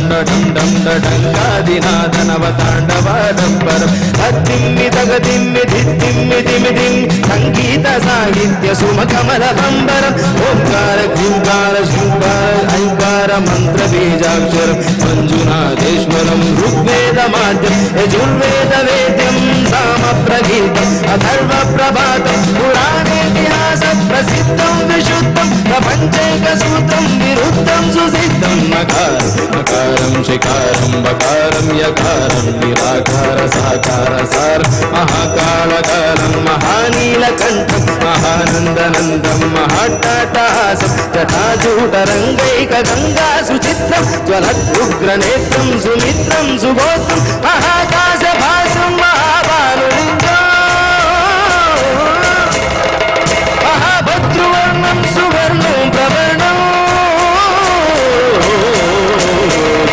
डं डं डङ्गादिनादनवताण्डवाडम्बरं हद्दिम्मि तगदिम्मि धिद्दिम्मि दिमिदिं सङ्गीतसाहित्य सुमकमलकम्बरम् ओङ्कार घृङ्कार शृङ्गार ऐङ्कार मन्त्रबीजाक्षरं मञ्जुनाथेश्वरं ऋग्वेदमाद्यं यजुर्वेदवेद्यं सामप्रगीतम् अथर्वप्रभातं पुराणेतिहासप्रसिद्धं विशुद्धं प्रपञ्चैकसूत्रं विरुद्धं सुसिद्धं मकारं शिकारं बकारं यकारं निराकार साकार सार महाकालकालं महानीलकण्ठं महानन्दनन्दं महाट्टाटहासं जटाजूटरङ्गैकगङ्गा सुचित्रं ज्वलदुग्रनेत्रं सुमित्रं सुगोत्रं महाकाशभासं महाभानुलिङ्गं महाभद्रुवर्णं सुवर्णं प्रवर्णं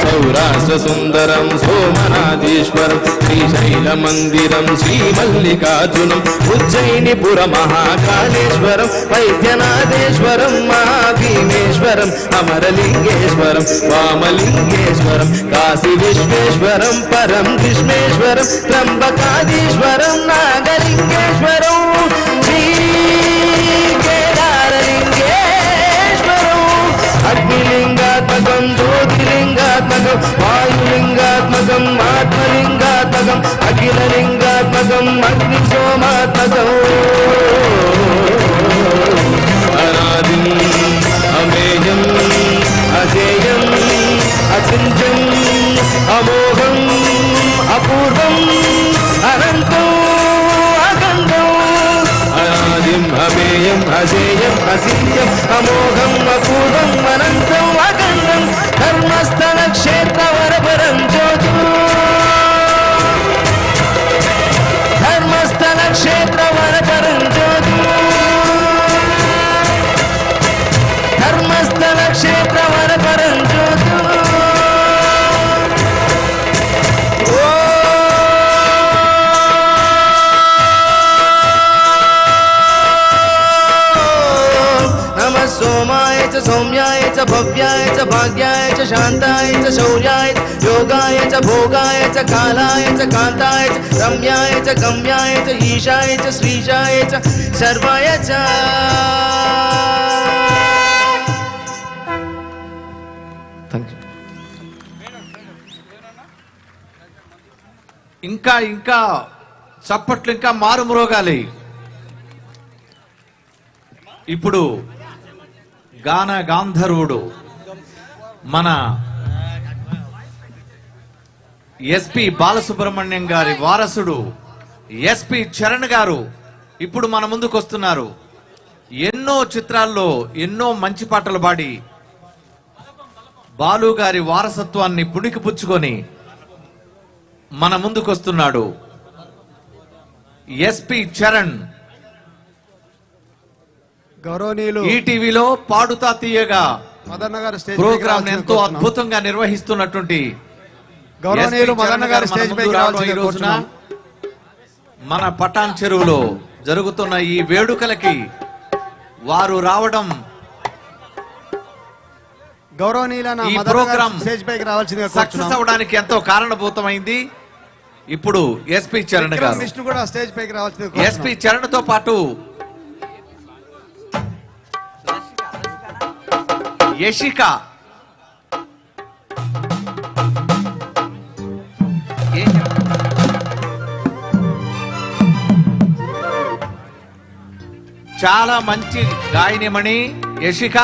सौराष्ट्रसुन्दरं सोमनाथीश्वरं श्रीशैलमन्दिरं श्रीमल्लिकार्जुनं उज्जयिनीपुरमहाकालेश्वरं वैद्यनाथेश्वरं महाभीमेश्वरं अमरलिङ्गेश्वरं वामलिङ्गेश्वरं काशीविश्वेश्वरं परं कृष्णेश्वरं त्र्यम्बकाधीश्वरं नागलिङ्गेश्वरं श्रीकेदारलिङ्गेश्वरम् अग्निलिङ्गात्मकं ज्योतिलिङ्गात्मकं वायुलिङ्गात्मकं आत्मलिङ्गात्मकं अखिललिङ्गात्मकं अग्निसोमात्मकम् अनादिं अमेयम् अजेयम् अचिन्त्यम् अमोघम् अपूर्वम् अनन्तम् अखण्डम् अनादिम् अमेयम् अजेयम् अचिन्त्यम् अमोघम् अपूर्वम् अनन्तम् अखण्डम् धर्मस्थलक्षेत्रवरपरं ज्योतिः धर्मस्थलक्षेत्रवरपरं ज्योतिः धर्मस्थलक्षेत्रवरपरं ज्योतिः नमः सोमाय च सौम्याय च भव्याय च भाग्याय च शान्ताय च शौर्याय च योगाय च भोगाय च कालाय च कान्ताय च रम्याय च गम्याय च ईशाय च श्रीशाय च सर्वाय च ఇంకా ఇంకా చప్పట్లు ఇంకా మారుమ్రోగాలి. ఇప్పుడు గాన గాంధర్వుడు మన ఎస్పి బాలసుబ్రహ్మణ్యం గారి వారసుడు ఎస్పి చరణ్ గారు ఇప్పుడు మన ముందుకు వస్తున్నారు. ఎన్నో చిత్రాల్లో ఎన్నో మంచి పాటలు పాడి బాలు గారి వారసత్వాన్ని పుణికిపుచ్చుకొని మన ముందుకు వస్తున్నాడు. ఎస్పి చరణ్ గౌరవనీయులు ఈటీవీలో పాడుతా తీయగా మదన్న గారు స్టేజ్ ప్రోగ్రామ్ ఎంతో అద్భుతంగా నిర్వహిస్తున్నటువంటి గౌరవనీయులు మదన్న గారు స్టేజ్ పైకి రావాల్సిందిగా ఈ రోజున కోరుతున్నాం. మన పటాన్ చెరువులో జరుగుతున్న ఈ వేడుకలకి వారు రావడం గౌరవనీయులైన ఈ మదన్న గారు ప్రోగ్రామ్ స్టేజ్ పైకి రావాల్సిందిగా సక్సెస్ కోరుతున్నాం. అవడానికి ఎంతో కారణభూతమైంది. ఇప్పుడు ఎస్పి చరణ్ విక్రమ్ గారు విష్ణు కూడా స్టేజ్ పైకి రావాల్సిందిగా కోరుతున్నాం. ఎస్పి చరణ్ తో పాటు యశిక చాలా మంచి గాయనిమణి యశిక.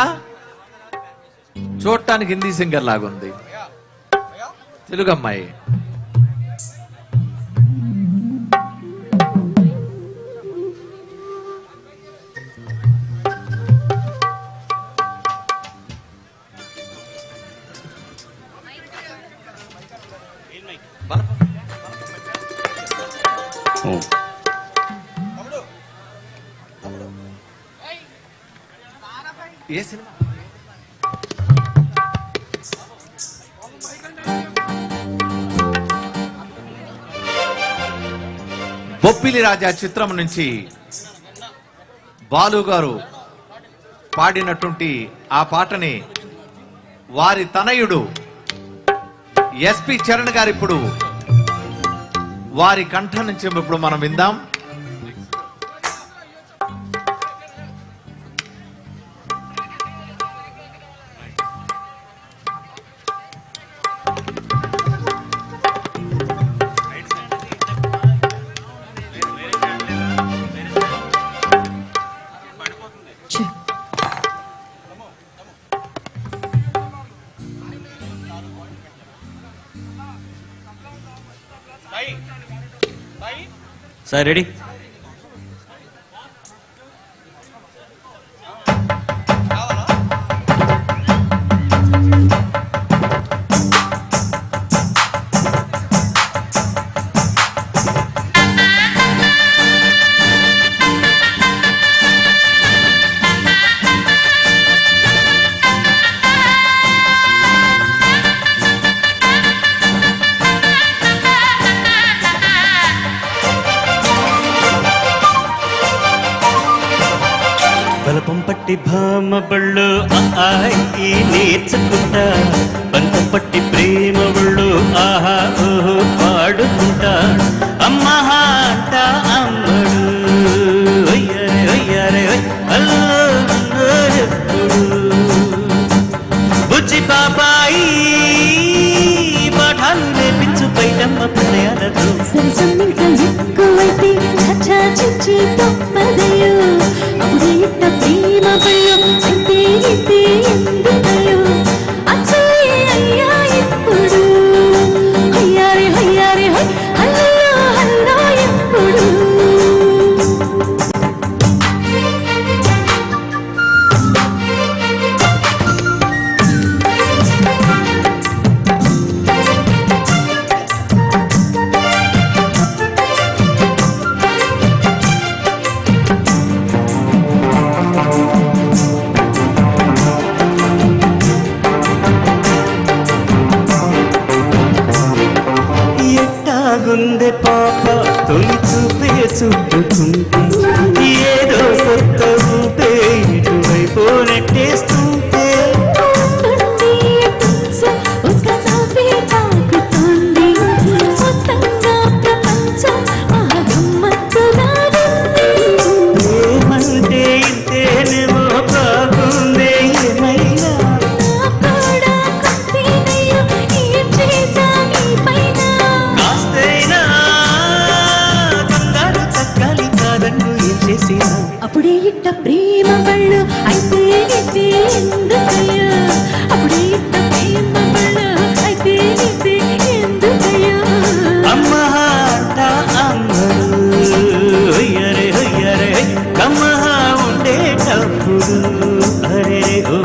చూడటానికి హిందీ సింగర్ లాగుంది, తెలుగు అమ్మాయి. ఏ సినిమా? బొప్పిలి రాజా చిత్రం నుంచి బాలు గారు పాడినటువంటి ఆ పాటని వారి తనయుడు ఎస్పి చరణ్ గారు ఇప్పుడు వారి కంఠం నుంచి ఇప్పుడు మనం విందాం. Sir ready? పట్టి భామ బళ్ళు ఆయి నేర్చుకుంటా, పంత పట్టి ప్రేమ బళ్ళు ఆహా ఓహో పాడుకుంటా. అమ్మా అంట అమ్మడు ఒయ్యరే ఒయ్యరే అల్లో ఎప్పుడు బుజ్జి పాపాయి పాఠాలు నేర్పించు పైటమ్మ ప్రణయాలతో. ఎక్కువైతే చచ్చా చిచ్చి తప్పదయో, అప్పుడే ఇట్ట ప్రేమ పయ్యో అయితే ఇదే ఎందుకయో. అచ్చయ్య అయ్యా ఎప్పుడు హయ్యారే హయ్యారే హై హల్లో హల్లో ఎప్పుడు. గుండె పాప తొలి చూపే చుట్టుకుంటే ఏదో కొత్త ఊపే ఇటువైపు నెట్టేస్తుంటే. ఏమంటే ఇంతేనేమో బాగుందే ఏమైనా అప్పుడే ఇట్ట ప్రేమ బళ్ళు అయితే ఇదే ఎందుకయ్యో. అప్పుడే ఇట్ట ప్రేమ బళ్ళు అయితే ఇదే ఎందుకయ్యో. అమ్మా అంట అమ్మడు ఒయ్యరే ఒయ్యరే కమ్మహా ఉండేటప్పుడు అరే ఓ.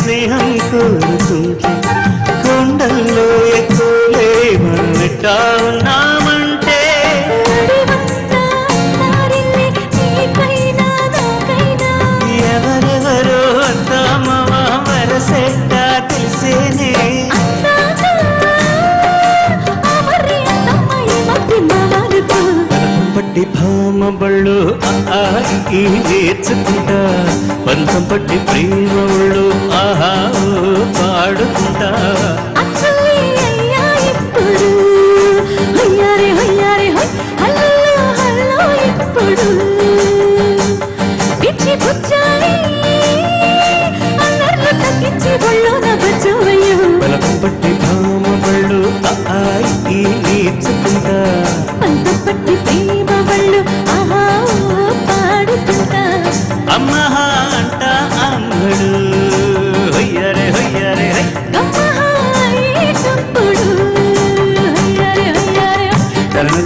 స్నేహం కోరుతుంటే కొండల్లో ఎక్కువలే మనం ఎట్టా ఉన్నామంటే ఎవరెవరో అందామవా వరసెట్టా తెలిసేనే పట్టి భామ బళ్ళు ఈ నేర్చుకుంటా పంతం పట్టి ప్రేమ ఒళ్ళు ఆహా పాడుకుంటా బలం పట్టి భామ బళ్ళు ఈ నేర్చుకుంటా పట్టి ప్రేమ వాళ్ళు ఆహా పాడుకుంటా అమ్మహా అంట అమ్మడు హొయ్యరే హొయ్యరే గమ్మహాయేటప్పుడు హయ్యారే హయ్యారే తనన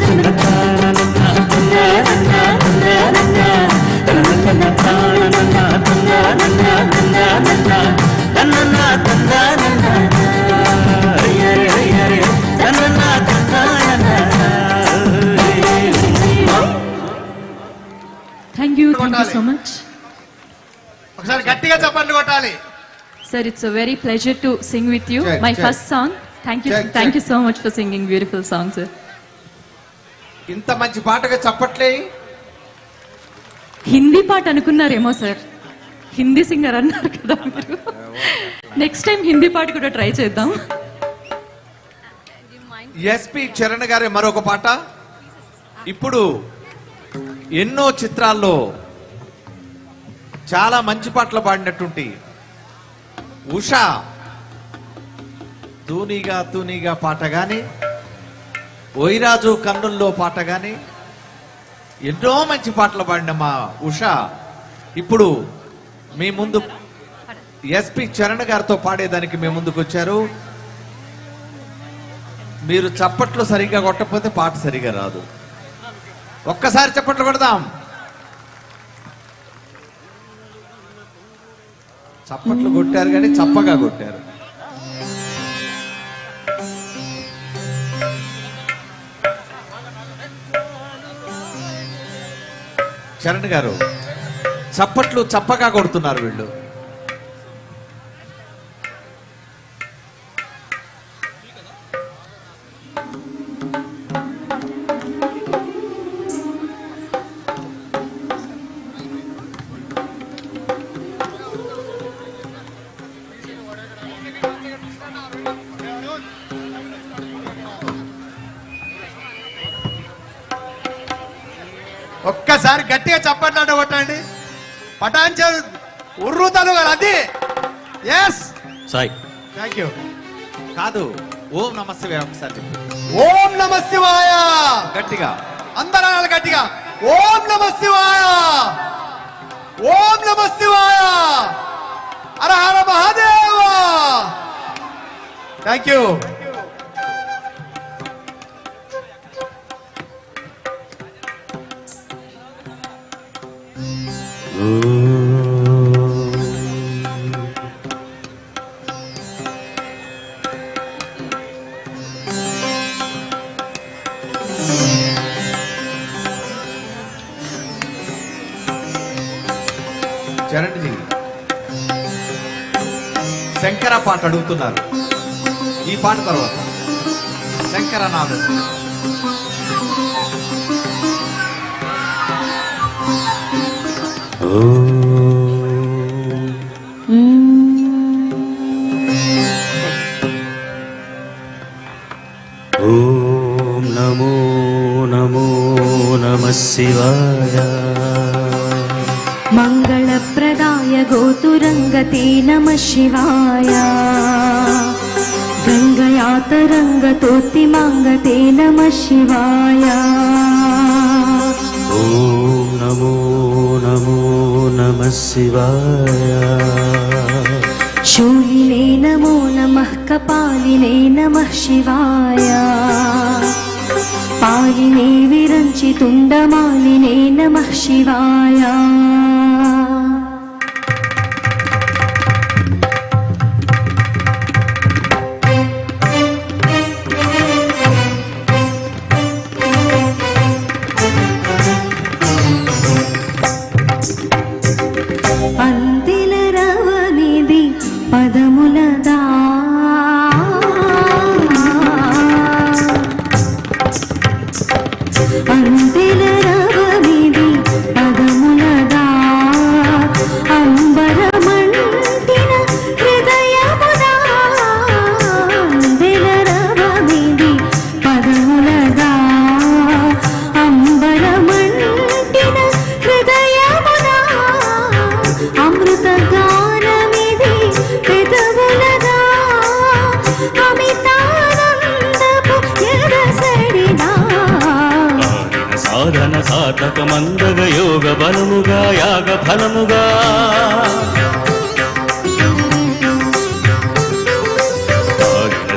Thank you so much. ఒకసారి గట్టిగా చప్పట్లు కొట్టాలి. Sir, it's a very pleasure to sing with you. Check, My check. first song. Thank you so much for singing beautiful songs, sir. ఇంత మంచి పాటగా చప్పట్లే. హిందీ పాట అనుకున్నారేమో సార్, హిందీ సింగర్ అన్నారు కదా మీరు. నెక్స్ట్ టైం హిందీ పాట కూడా ట్రై చేద్దాం. ఎస్పి చరణ్ గారి మరొక పాట. ఇప్పుడు ఎన్నో చిత్రాల్లో చాలా మంచి పాటలు పాడినటువంటి ఉషా తూనీగా తూనీగా పాట గాని, ఓయిరాజు కన్నుల్లో పాట గాని ఎన్నో మంచి పాటలు పాడిన మా ఉషా ఇప్పుడు మీ ముందు ఎస్పి చరణ్ గారితో పాడేదానికి మీ ముందుకు వచ్చారు. మీరు చప్పట్లు సరిగ్గా కొట్టకపోతే పాట సరిగా రాదు. ఒక్కసారి చప్పట్లు కొడదాం. చప్పట్లు కొట్టారు కానీ చప్పగా కొట్టారు. చరణ్ గారు చప్పట్లు చప్పగా కొడుతున్నారు వీళ్ళు. ఒక్కసారి గట్టిగా చప్పట్లు కొట్టండి. పటాంచ ఉర్రూతలు అది. Yes Sai thank you. కాదు, ఓం నమ శివాయ ఒకసారి చెప్పు. ఓం నమ శివాయ గట్టిగా అందరూ గట్టిగా. ఓం నమ శివాయ, ఓం నమ శివాయ, హర హర మహాదేవ. Thank you. చరణ్ జీ శంకర పాట అడుగుతున్నారు. ఈ పాట తర్వాత శంకర నాదం. ఓం నమో నమో నమః శివాయ. మంగళప్రదాయ గోతురంగతే నమః శివాయ. గంగయాతరంగతోత్తిమాంగతే నమః శివాయ. ఓం నమో నమో నమః శివాయ. శూలినే నమో నమః కపాలినే నమః శివాయ. పాలినే విరంచి తుండమాలినే నమః శివాయ. అంతిల రవనిది పదములదా అంతిల రవనిది పదములదా అంబరమంటిన హృదయముదా అంతిల రవనిది పదములదా అంబరమంటిన హృదయముదా అమృత గానమిది పెదవులదా అమితానందపు ఎదసడిదా సాధన సాధక మందగ యోగ బలముగా యాగ ఫలముగా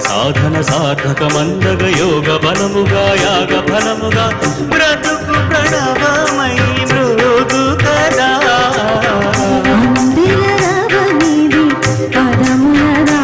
సాధన సాధక మందగ యోగ బలముగా యాగ ఫలముగా బ్రతుకు ప్రణవమై మృదు కదా అందిల రవనిది పదములదా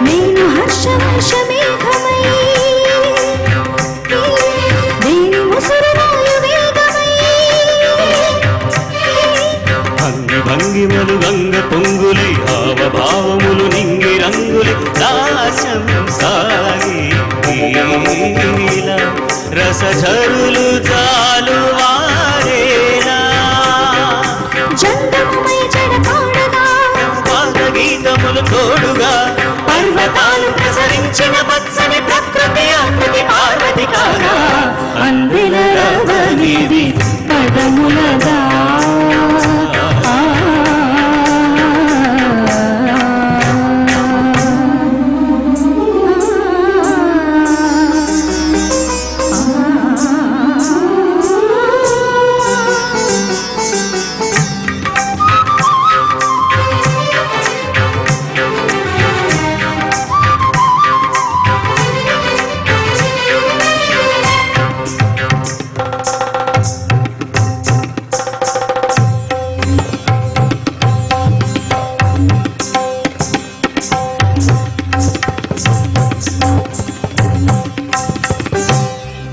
నేను హర్షవర్షమేఘమై దేని ముసురు వాయువేగమై భంగి భంగిమలు గంగ పొంగులై హావభావములు నింగి రంగులై దాసం సాగి రసఝరులు చాలు వారేలా జంగమమై జడపాడగా గీతములు తోడుగా పర్వతాలు ప్రసరించిన పచ్చని ప్రకృతి ఆకృతి పార్వతి కాగా అందిల రవనిది పదములదా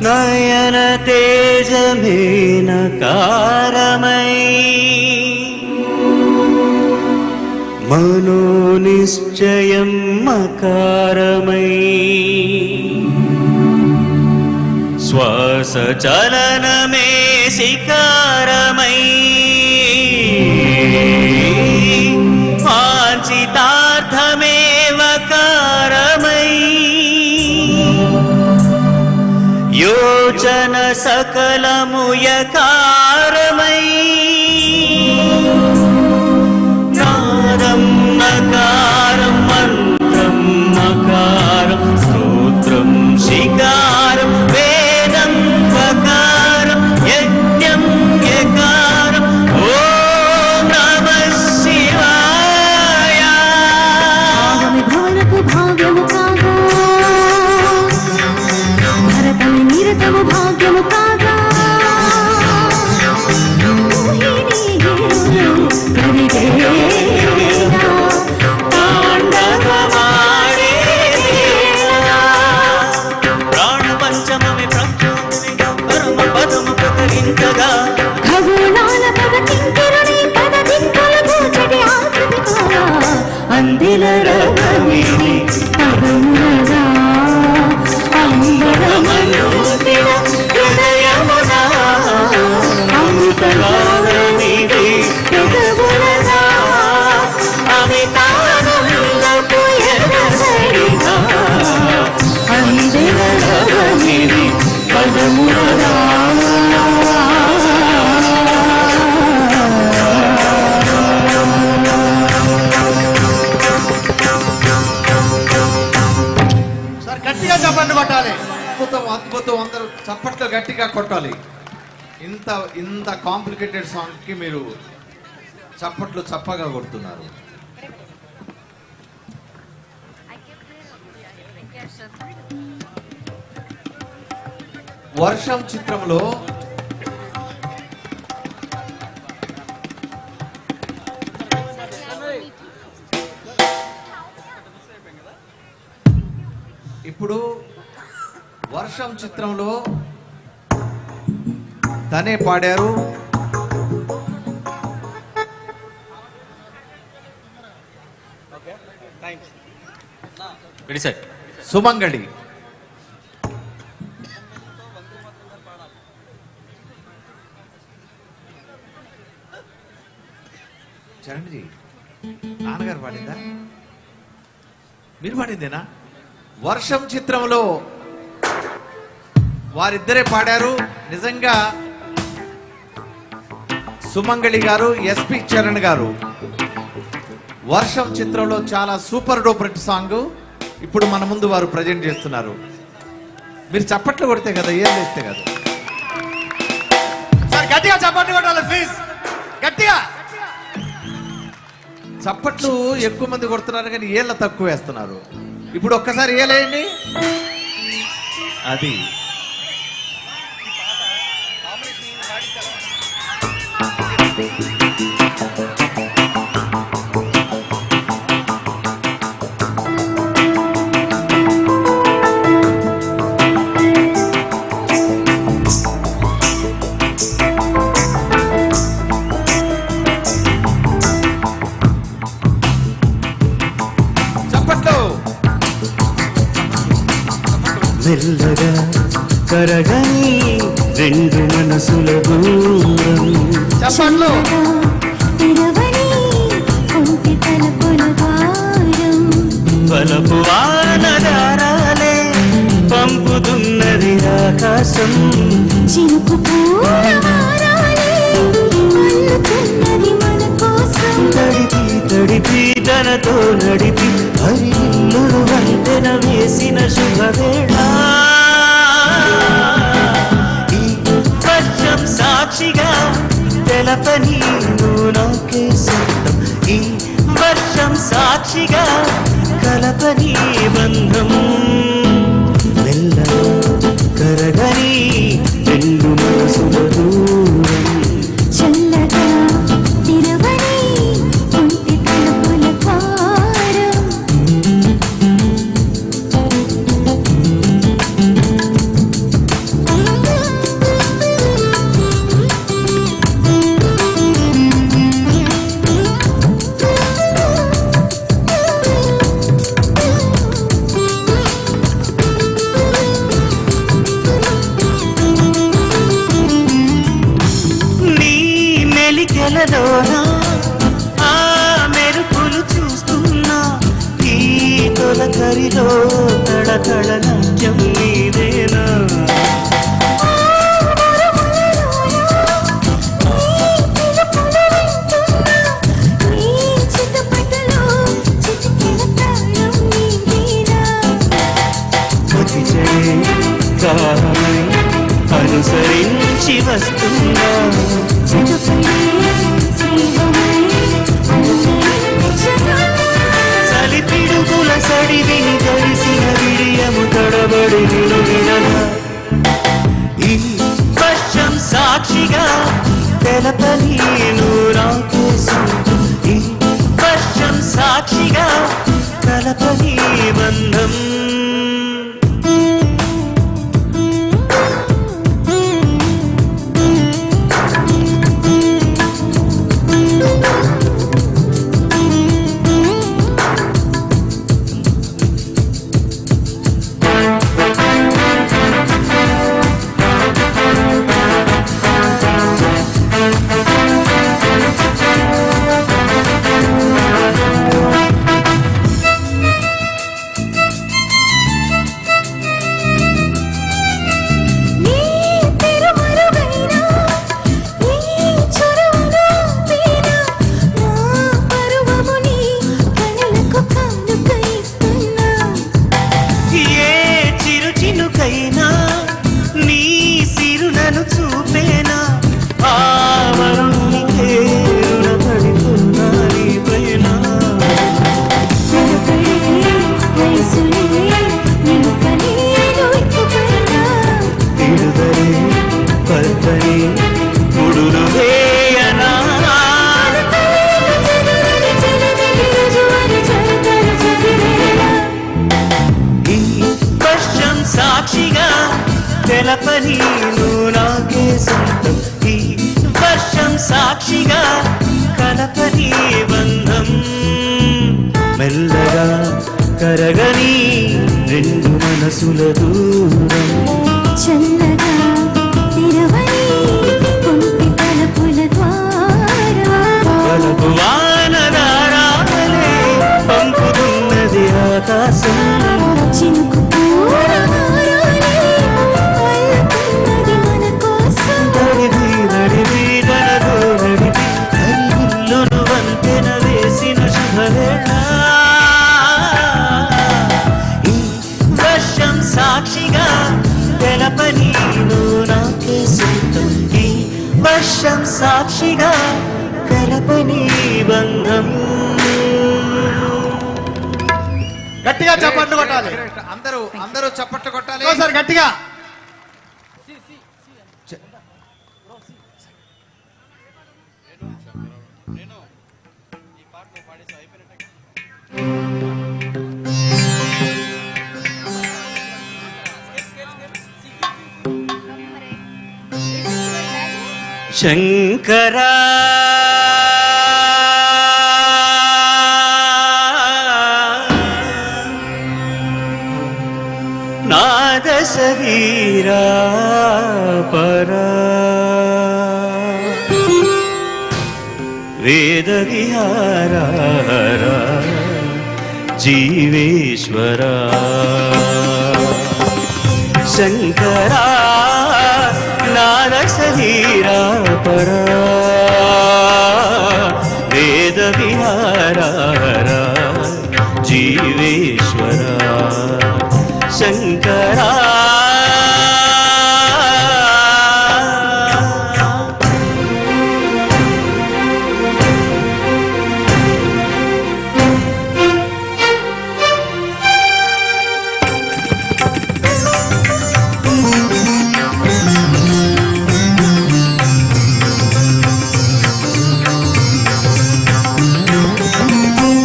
నయన తేజమేన కారమై మనో నిశ్చయం మకారమై శ్వాస చలనమే శికారమై వాంఛితార్థమేవ కారమై యోచన సకలము యకారమై నాదం నకారం మంత్రం మకారం స్తోత్రం శికారం వేదం వకారం యజ్ఞం యకారం ఓం నమః శివాయ భాగమి భారపు భాగ్యము కాగా భరతమి నిరతము భాగ్యము కాగా గట్టిగా చప్పట్లు కొట్టాలి. అద్భుతం అద్భుతం, అందరూ చప్పట్లు గట్టిగా కొట్టాలి. ఇంత కాంప్లికేటెడ్ సాంగ్ కి మీరు చప్పట్లు చప్పగా కొడుతున్నారు. వర్షం చిత్రంలో ఇప్పుడు వర్షం చిత్రంలో తనే పాడారు. సుమంగళి. చరణ్జీ నాన్నగారు పాడిందా, మీరు పాడిందేనా? వర్షం చిత్రంలో వారిద్దరే పాడారు. నిజంగా సుమంగళి గారు, ఎస్పి చరణ్ గారు వర్షం చిత్రంలో చాలా సూపర్ డూపర్ హిట్ సాంగ్ ఇప్పుడు మన ముందు వారు ప్రజెంట్ చేస్తున్నారు. మీరు చప్పట్లు కొడితే కదా, ఏం చేస్తే కదా. గట్టిగా చప్పట్లు కొట్టాలి ప్లీజ్, గట్టిగా. చప్పట్లు ఎక్కువ మంది కొడుతున్నారు కానీ ఏళ్ళ తక్కువ వేస్తున్నారు. ఇప్పుడు ఒక్కసారి ఏలేయండి. అది మెల్లగా కరగని రెండు మనసుల దూరం చెప్పండి. బలపు వానదారాలే పంపుతున్నది ఆకాశం. తడిపి తడిపి తనతో నడిపి హరిల్లుడు వంతెన వేసిన శుభవేళ. ఈ వర్షం సాక్షిగా తెలపని నువ్వు నాకే సొంతం. ఈ వర్షం సాక్షిగా కలపని బంధం. మెల్లగా కరగని రెండు మనసుల దూరం. చల్లగా తిరవని ఒంటి తలుపుల ద్వారం. నీ మెలికెలలోన ఆ మెరుపులు చూస్తున్నా. ఈ తొలకరిలో తడతడ నాట్యం నీదేనా. ప్రతి చెడే కారణమై అనుసరించి వస్తున్నా. చలి పిడుగుల సడివిని కలిసిన విడియము తడబడి నిలువినగా. ఈ వర్షం సాక్షిగా తెలపని నువ్వు నాకే సొంతం. ఈ వర్షం సాక్షిగా కలపని బంధం. సాక్షిగా తెలపని నువ్వు నాకే సొంతం ఈ వర్షం సాక్షిగా కలపని బంధం మెల్లగా కరగని రెండు మనసుల దూరం చల్లగా తెరవని కొంటి తలుపుల ద్వారా పలుకు వానదారాలే పంపుతున్నది ఆకాశం చినుకు పూలహారాలే అల్లుతున్నది మన కోసం నడిపి నడిపి నడదో నడిపి హరివిల్లును వంతెన వేసిన శుభవేళ ఈ వర్షం సాక్షిగా తెలపని నువ్వు నాకే సొంతం ఈ వర్షం సాక్షిగా కలపని బంధం గట్టిగా చప్పట్లు కొట్టాలి అందరూ చప్పట్లు కొట్టాలి సార్ గట్టిగా శంకరా నాద శరీరా పరా వేద విహారా జీవేశ్వరా శంకరా నాద శరీరా పరా వేద విహారా జీవేశ్వరా శంకరా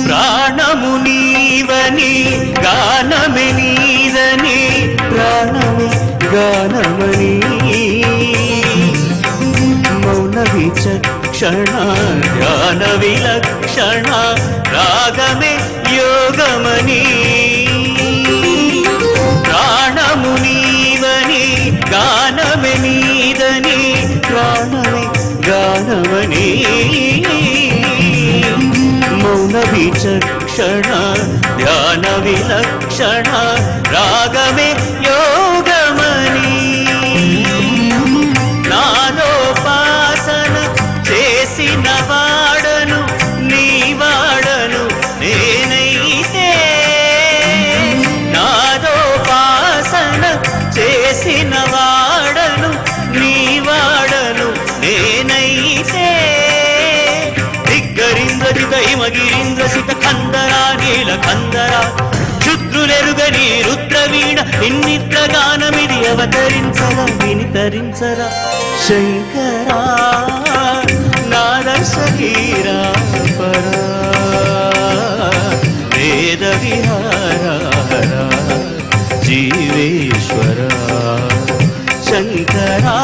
ప్రాణము నీవని గానమే నీదని ప్రాణమే గానమని మౌన విచక్షణ ధ్యాన విలక్షణ రాగమే యోగమని ప్రాణము నీవని గానమే నీదని ప్రాణమే గానమని మౌన విచక్షణ ధ్యాన విలక్షణ రాగమే యోగమని నాదోపాసన చేసిన వాడను నీ వాడను నేనైతే నాదోపాసన చేసిన వాడను నీ వాడను నేనైతే దిగ్గరింద్ర సిత కందరా నీల కందరా క్షుద్రులెరుగని రుద్రవీణ నిన్నిద్రగానమిది అవతరించరా వినితరించరా శంకరా నాద శరీరా పరా వేద విహారా జీవేశ్వరా శంకరా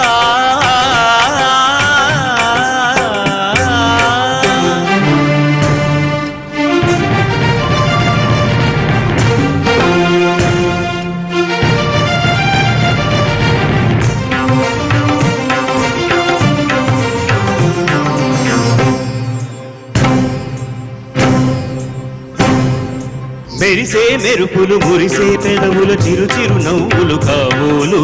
మెరిసే మెరుపులు మురిసే పెదవులు చిరు చిరు నవ్వులు కాబోలు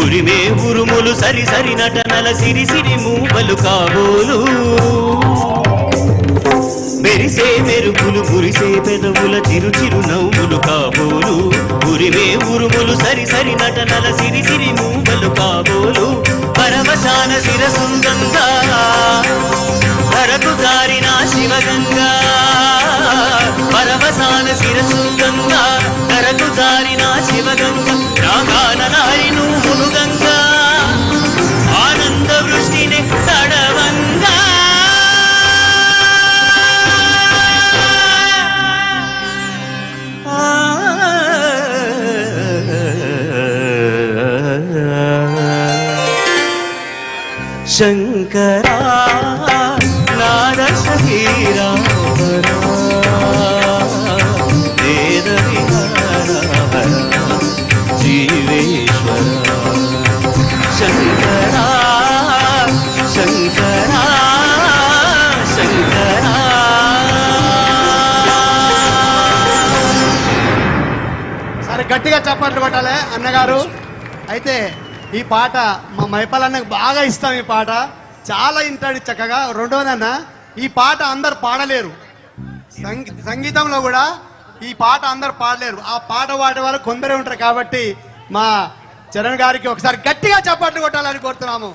ఉరిమే ఉరుములు సరి సరి నటనల సిరి సిరి మూవలు కాబోలు మెరిసే మెరుపులు మురిసే పెదవుల చిరు చిరు నవ్వులు కాబోలు ఉరిమే ఉరుములు సరి సరి నటనల సిరి సిరి మూవలు కాబోలు పరవశాన శిరసుంగంగా ధరకు జారిన శివగంగా పరవశాన శిరసుంగంగా ధరకు జారిన శివగంగా రాగాన నారి నువ్వులు గంగా ఆనంద వృష్టిని తడవంగా శంకరా నారస వీరావరా వేద విహార జీవేశ్వర శంకరా శంకరా శంకరా. సరే గట్టిగా చప్పట్లు కొట్టాలి అన్నగారు. అయితే ఈ పాట మా మైపాల్ అన్నకు బాగా ఇష్టం. ఈ పాట చాలా ఇంటాడు చక్కగా. రెండోదన్న, ఈ పాట అందరు పాడలేరు. సంగీతంలో కూడా ఈ పాట అందరు పాడలేరు. ఆ పాట పాడే వారు కొందరే ఉంటారు. కాబట్టి మా చరణ్ గారికి ఒకసారి గట్టిగా చప్పట్లు కొట్టాలని కోరుతున్నాము.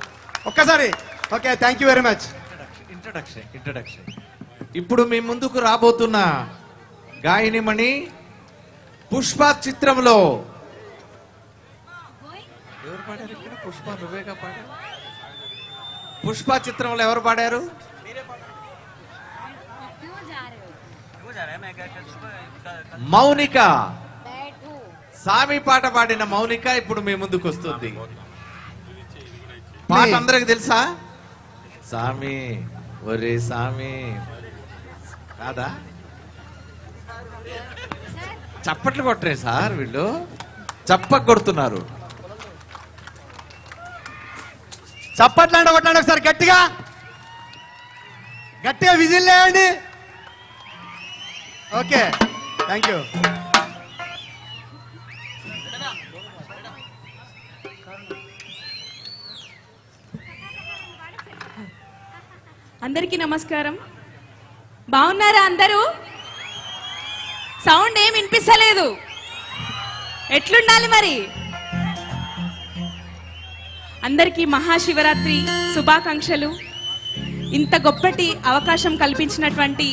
ఒక్కసారి. Okay, thank you very much. Introduction. ఇప్పుడు మీ ముందుకు రాబోతున్న గాయనిమణి పుష్ప చిత్రంలో ఎవరు పాడారు? ఇక్కడ పుష్ప నువ్వేగా పాడారు. పుష్ప చిత్రంలో ఎవరు పాడారు? మౌనిక. సామి పాట పాడిన మౌనిక ఇప్పుడు మీ ముందుకు వస్తుంది. పాట అందరికి తెలుసా? సామి ఒరే సామి కాదా? చప్పట్లు కొట్టరే సార్, వీళ్ళు చప్పక కొడుతున్నారు. చప్పట్లు అంటే కొట్టండి ఒకసారి గట్టిగా. గట్టిగా విజిల్ లేయండి. Okay, thank you. అందరికీ నమస్కారం. బాగున్నారా అందరూ? సౌండ్ ఏం వినిపిస్తలేదు. ఎట్లుండాలి మరి? అందరికీ మహాశివరాత్రి శుభాకాంక్షలు. ఇంత గొప్పటి అవకాశం కల్పించినటువంటి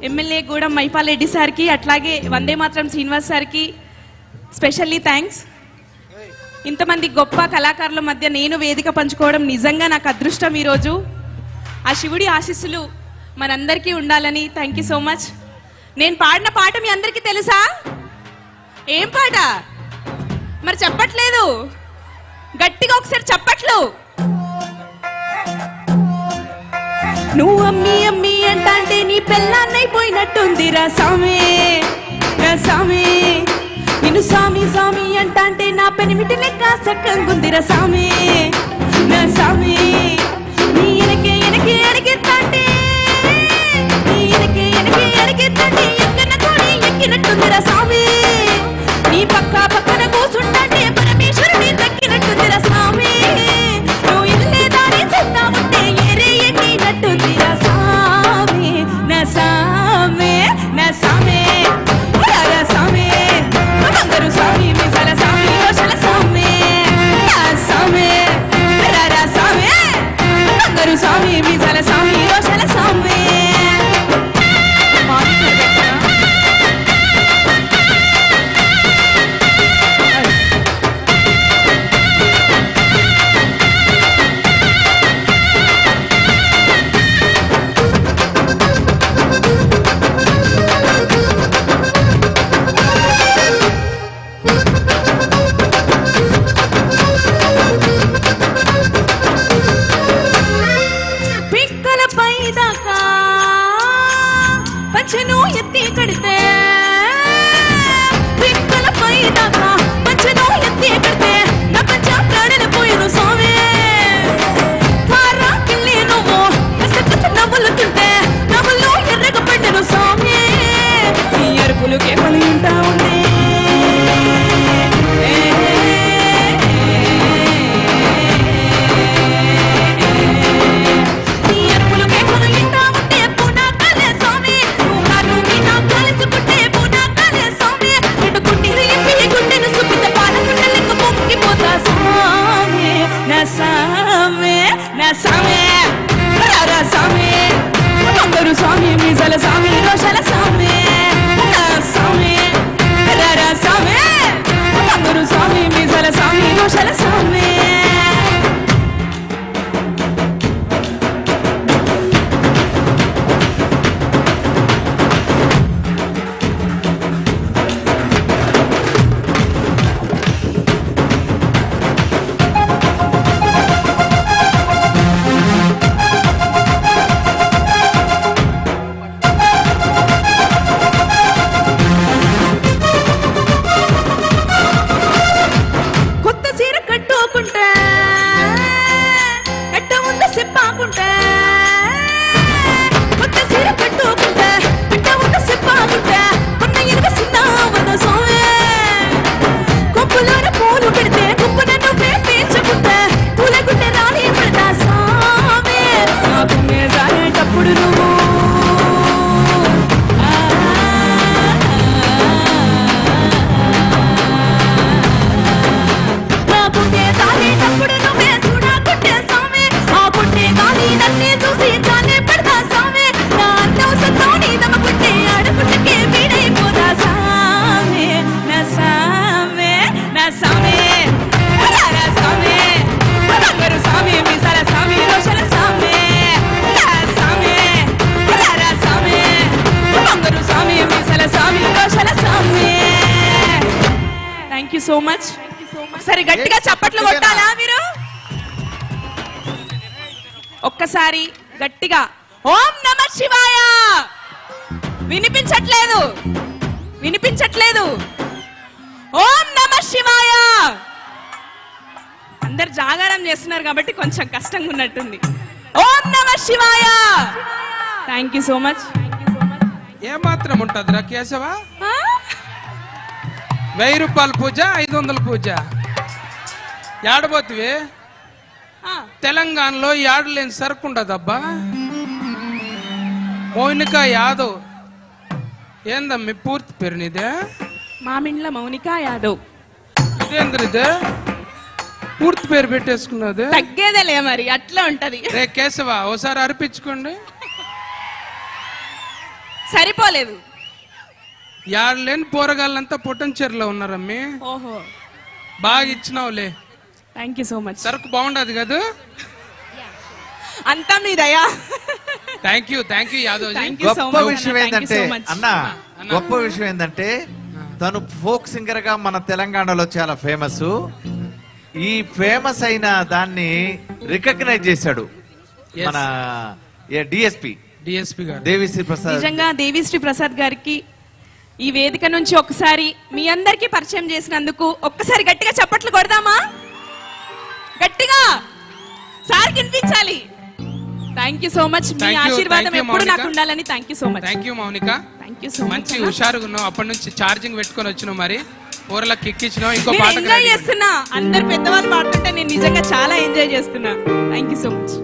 ఎమ్మెల్యే గూడెం మైపాల్ రెడ్డి సార్కి, అట్లాగే వందే మాత్రం శ్రీనివాస్ సార్కి స్పెషల్లీ థ్యాంక్స్. ఇంతమంది గొప్ప కళాకారుల మధ్య నేను వేదిక పంచుకోవడం నిజంగా నాకు అదృష్టం. ఈరోజు ఆ శివుడి ఆశీస్సులు మనందరికీ ఉండాలని. Thank you so much. నేను పాడిన పాట మీ అందరికీ తెలుసా? ఏం పాట మరి చెప్పట్లేదు? గట్టిగా ఒకసారి చప్పట్లు. నువ్వు అమ్మి అమ్మి అంటే నీ పెళ్ళాన్నైపోయినట్టుంది రా సామి, రా సామి. నిన్ను సామి సామి అంటే నా పెనిమిటి లెక్క సక్కంగుంది రా సామి, నా సామి. నీ ఎనకే ఎనకే ఎనకెత్తంటే, నీ ఎనకే ఎనకే ఎనకెత్తంటే ఎక్కన తోని ఎక్కినట్టుంది రా సామి. నీ పక్క పక్కన కూసుంటే పరమేశ్వరుని దక్కినట్టుంది రా స్వామి. నువ్వు ఇల్లే దాని చెప్తా ఉంటే ఏరే ఎక్కినట్టుంది రా స్వామి, నా సామి, నా సామి, రా సామి. అందరూ స్వామి మిసల స్వామి రోషల స్వామి, నా సామి, రా సామి. అందరూ స్వామి మిసల స్వామి రోషల యూ సో మచ్. ఒకసారి గట్టిగా చప్పట్లు కొట్టాలా మీరు? ఒక్కసారి గట్టిగా ఓం నమ శివాయ. వినిపించట్లేదు, వినిపించట్లేదు. ఓం నమ శివాయ. అందరు జాగారం చేస్తున్నారు కాబట్టి కొంచెం కష్టంగా ఉన్నట్టుంది. ఓం నమ శివాయ. Thank you so much. ఏమాత్రం ఉంటుందిరా కేశవ? 1000 రూపాయల పూజ, 500 పూజ. ఏడబోతువి? తెలంగాణలో ఏడలేని సరుకు ఉండదబ్బా. మౌనిక యాదవ్. ఏందమ్మి పూర్తి పేరు నీదే? మామిండ్ల మౌనిక యాదవ్. ఇదేంద్రిదే పూర్తి పేరు పెట్టేసుకున్నది? తగ్గేదేలే మరి, అట్లా ఉంటది. రే కేశవ ఓసారి అర్పించుకోండి. సరిపోలేదు. ఏడలేని పోరగాళ్ళంతా పొట్టంచెరులో ఉన్నారమ్మి. ఓహో, బాగా ఇచ్చినావులే. Thank you so much. సరుకు బాగుండదు కదా? అంతా మీ దయా. Thank you Yadav. గొప్ప విషయం ఏంటంటే అన్న, గొప్ప విషయం ఏంటంటే తను ఫోక్ సింగర్ గా మన తెలంగాణలో చాలా ఫేమస్. ఈ ఫేమస్ అయిన దాన్ని రికగ్నైజ్ చేశాడు మన డిఎస్పి గారు, దేవిశ్రీ ప్రసాద్. నిజంగా దేవిశ్రీ ప్రసాద్ గారికి ఈ వేదిక నుంచి ఒకసారి మీ అందరికీ పరిచయం చేసినందుకు ఒక్కసారి గట్టిగా చప్పట్లు కొడదామా? గట్టిగా సార్ వినిపించాలి. Thank you so much. మీ ఆశీర్వాదం ఎప్పుడు నాకు ఉండాలని. Thank you so much. Thank you Mounika. Thank you so much. మంచి హుషారుగా ఉన్నావు. అప్పటి నుంచి ఛార్జింగ్ పెట్టుకొని వచ్చినావు, మరి ఊరలా కిక్ ఇచ్చినావు. ఇంకో నేను పాట ఎంజాయ్ చేస్తున్నా. అందరు పెద్దవాళ్ళు పాడుతుంటే నేను నిజంగా చాలా ఎంజాయ్ చేస్తున్నా. Thank you so much.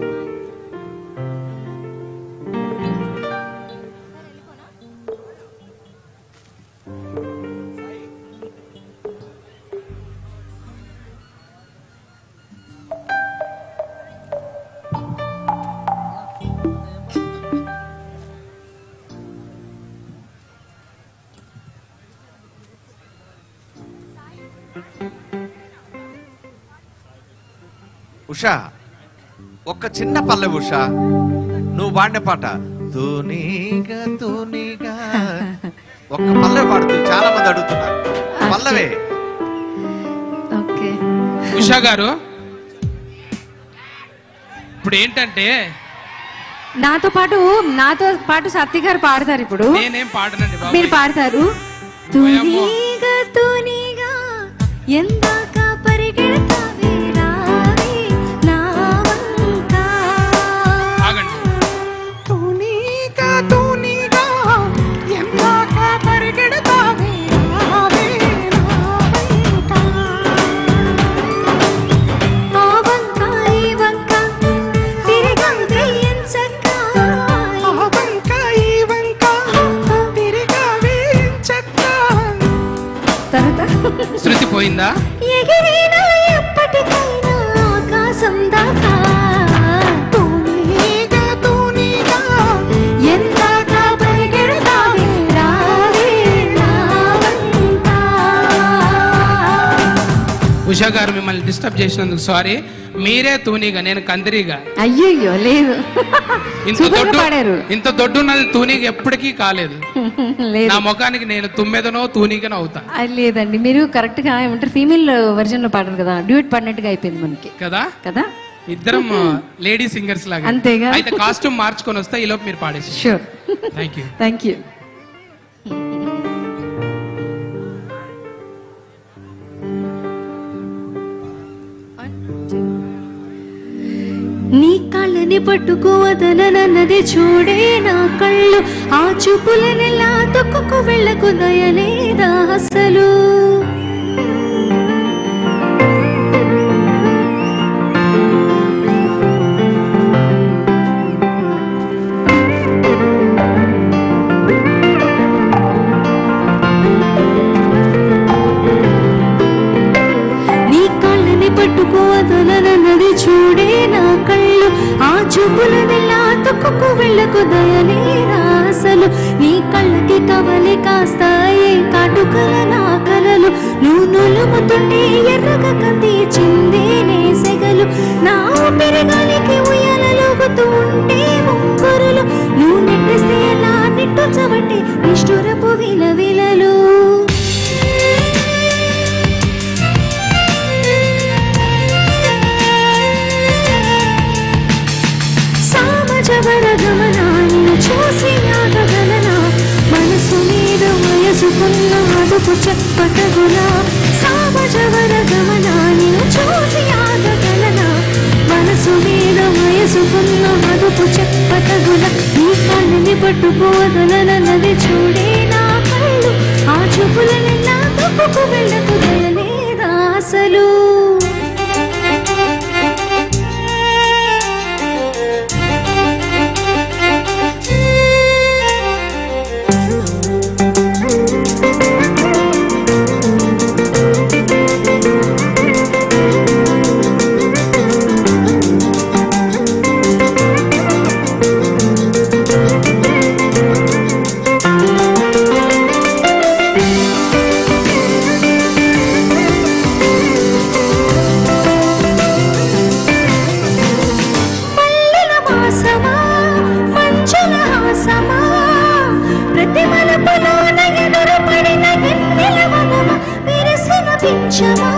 Usha, ఒక్క చిన్న పల్లె ఉషా, నువ్వు పాడిన పాట తూనీగా తూనీగా ఒక్క పల్లె పాడుతూ చాలా మంది అడుగుతున్నారు. పల్లవే. ఓకే ఉషా గారు, ఇప్పుడు ఏంటంటే నాతో పాటు సత్య గారు పాడతారు. ఇప్పుడు నేనేం పాడనండి బాబు. మీరు పాడతారు. తూనీగా తూనీగా ఎందాక పరిగెడతావే రావే నా వంక. ఆగండి. తూనీగా తూనీగా ఎందాక పరిగెడతావే రావే నా వంక. ఆ వంక ఈ వంక తిరగావే ఎంచక్క. ఆ వంక ఈ వంక తిరగావే ఎంచక్క. శృతి పోయిందా? ఎగిరినా ఎప్పటికైనా ఆకాశం దాకా తూనీగా తూనీగా ఎందాక పరిగెడతావే రావే నా వంక. ఉషా గారు, మిమ్మల్ని డిస్టర్బ్ చేసినందుకు సారీ. మీరే తూనీగా, నేను కందిరీగా. అయ్యయ్యో లేదు, ఇంత దొడ్డు ఉన్నది తూనీగా ఎప్పటికీ కాలేదు. నా ముఖానికి నేను తుమ్మెదనో తూనీగానో అవుతా. లేదండి, మీరు కరెక్ట్ గా ఏమంటారు, ఫీమేల్ వర్జన్ లో పాడారు కదా, డ్యూట్ పాడినట్టుగా అయిపోయింది మనకి కదా కదా. ఇద్దరం లేడీ సింగర్స్ లాగా. అంతేగా. అయితే కాస్ట్యూమ్ మార్చుకొని వస్తే ఈ లోపు మీరు పాడేసి. Sure. Thank you. Thank you. నీ కళ్ళని పట్టుకోవదనన్నది చూడే నా కళ్ళు. ఆ చూపులనెలా తొక్కుకు వెళ్ళకు దయలేదా అసలు. నీ కళ్ళని పట్టుకోవదనన్నది చూడే నా కళ్ళు. ఆ చూపులనెలా తొక్కుకు వెళ్ళకు దయలేదా అసలు. నీ కళ్ళకి కవలి కాస్తాయే కాటుకల నా కలలు. నువ్వు నులుముతుంటే ఎర్రగా కంది చిందేనే సెగలు. నా ఊపిరిగాలికి ఉయ్యాలలోగుతూ ఉంటే ముంగురులు. నువ్వు నెట్టేస్తే ఎలా నిట్టొచ్చబట్టి నిష్ఠురపు విలవిలలు. చెప్పతగునా సామజవర గమనా నిన్ను చూసి ఆగగలనా మనసు మీద వయసుకున్న మదుపు చెప్పతగునా నీ కళ్ళని పట్టుకోదలనన్నది చూడే నా కళ్ళు ఆ చూపులనెల్లా తప్పుకు వెళ్ళకు దయలేదా అసలు ప్రతి మలపులోన ఎదురు పడిన ఎన్నెల వనమ విరసిన పింఛమా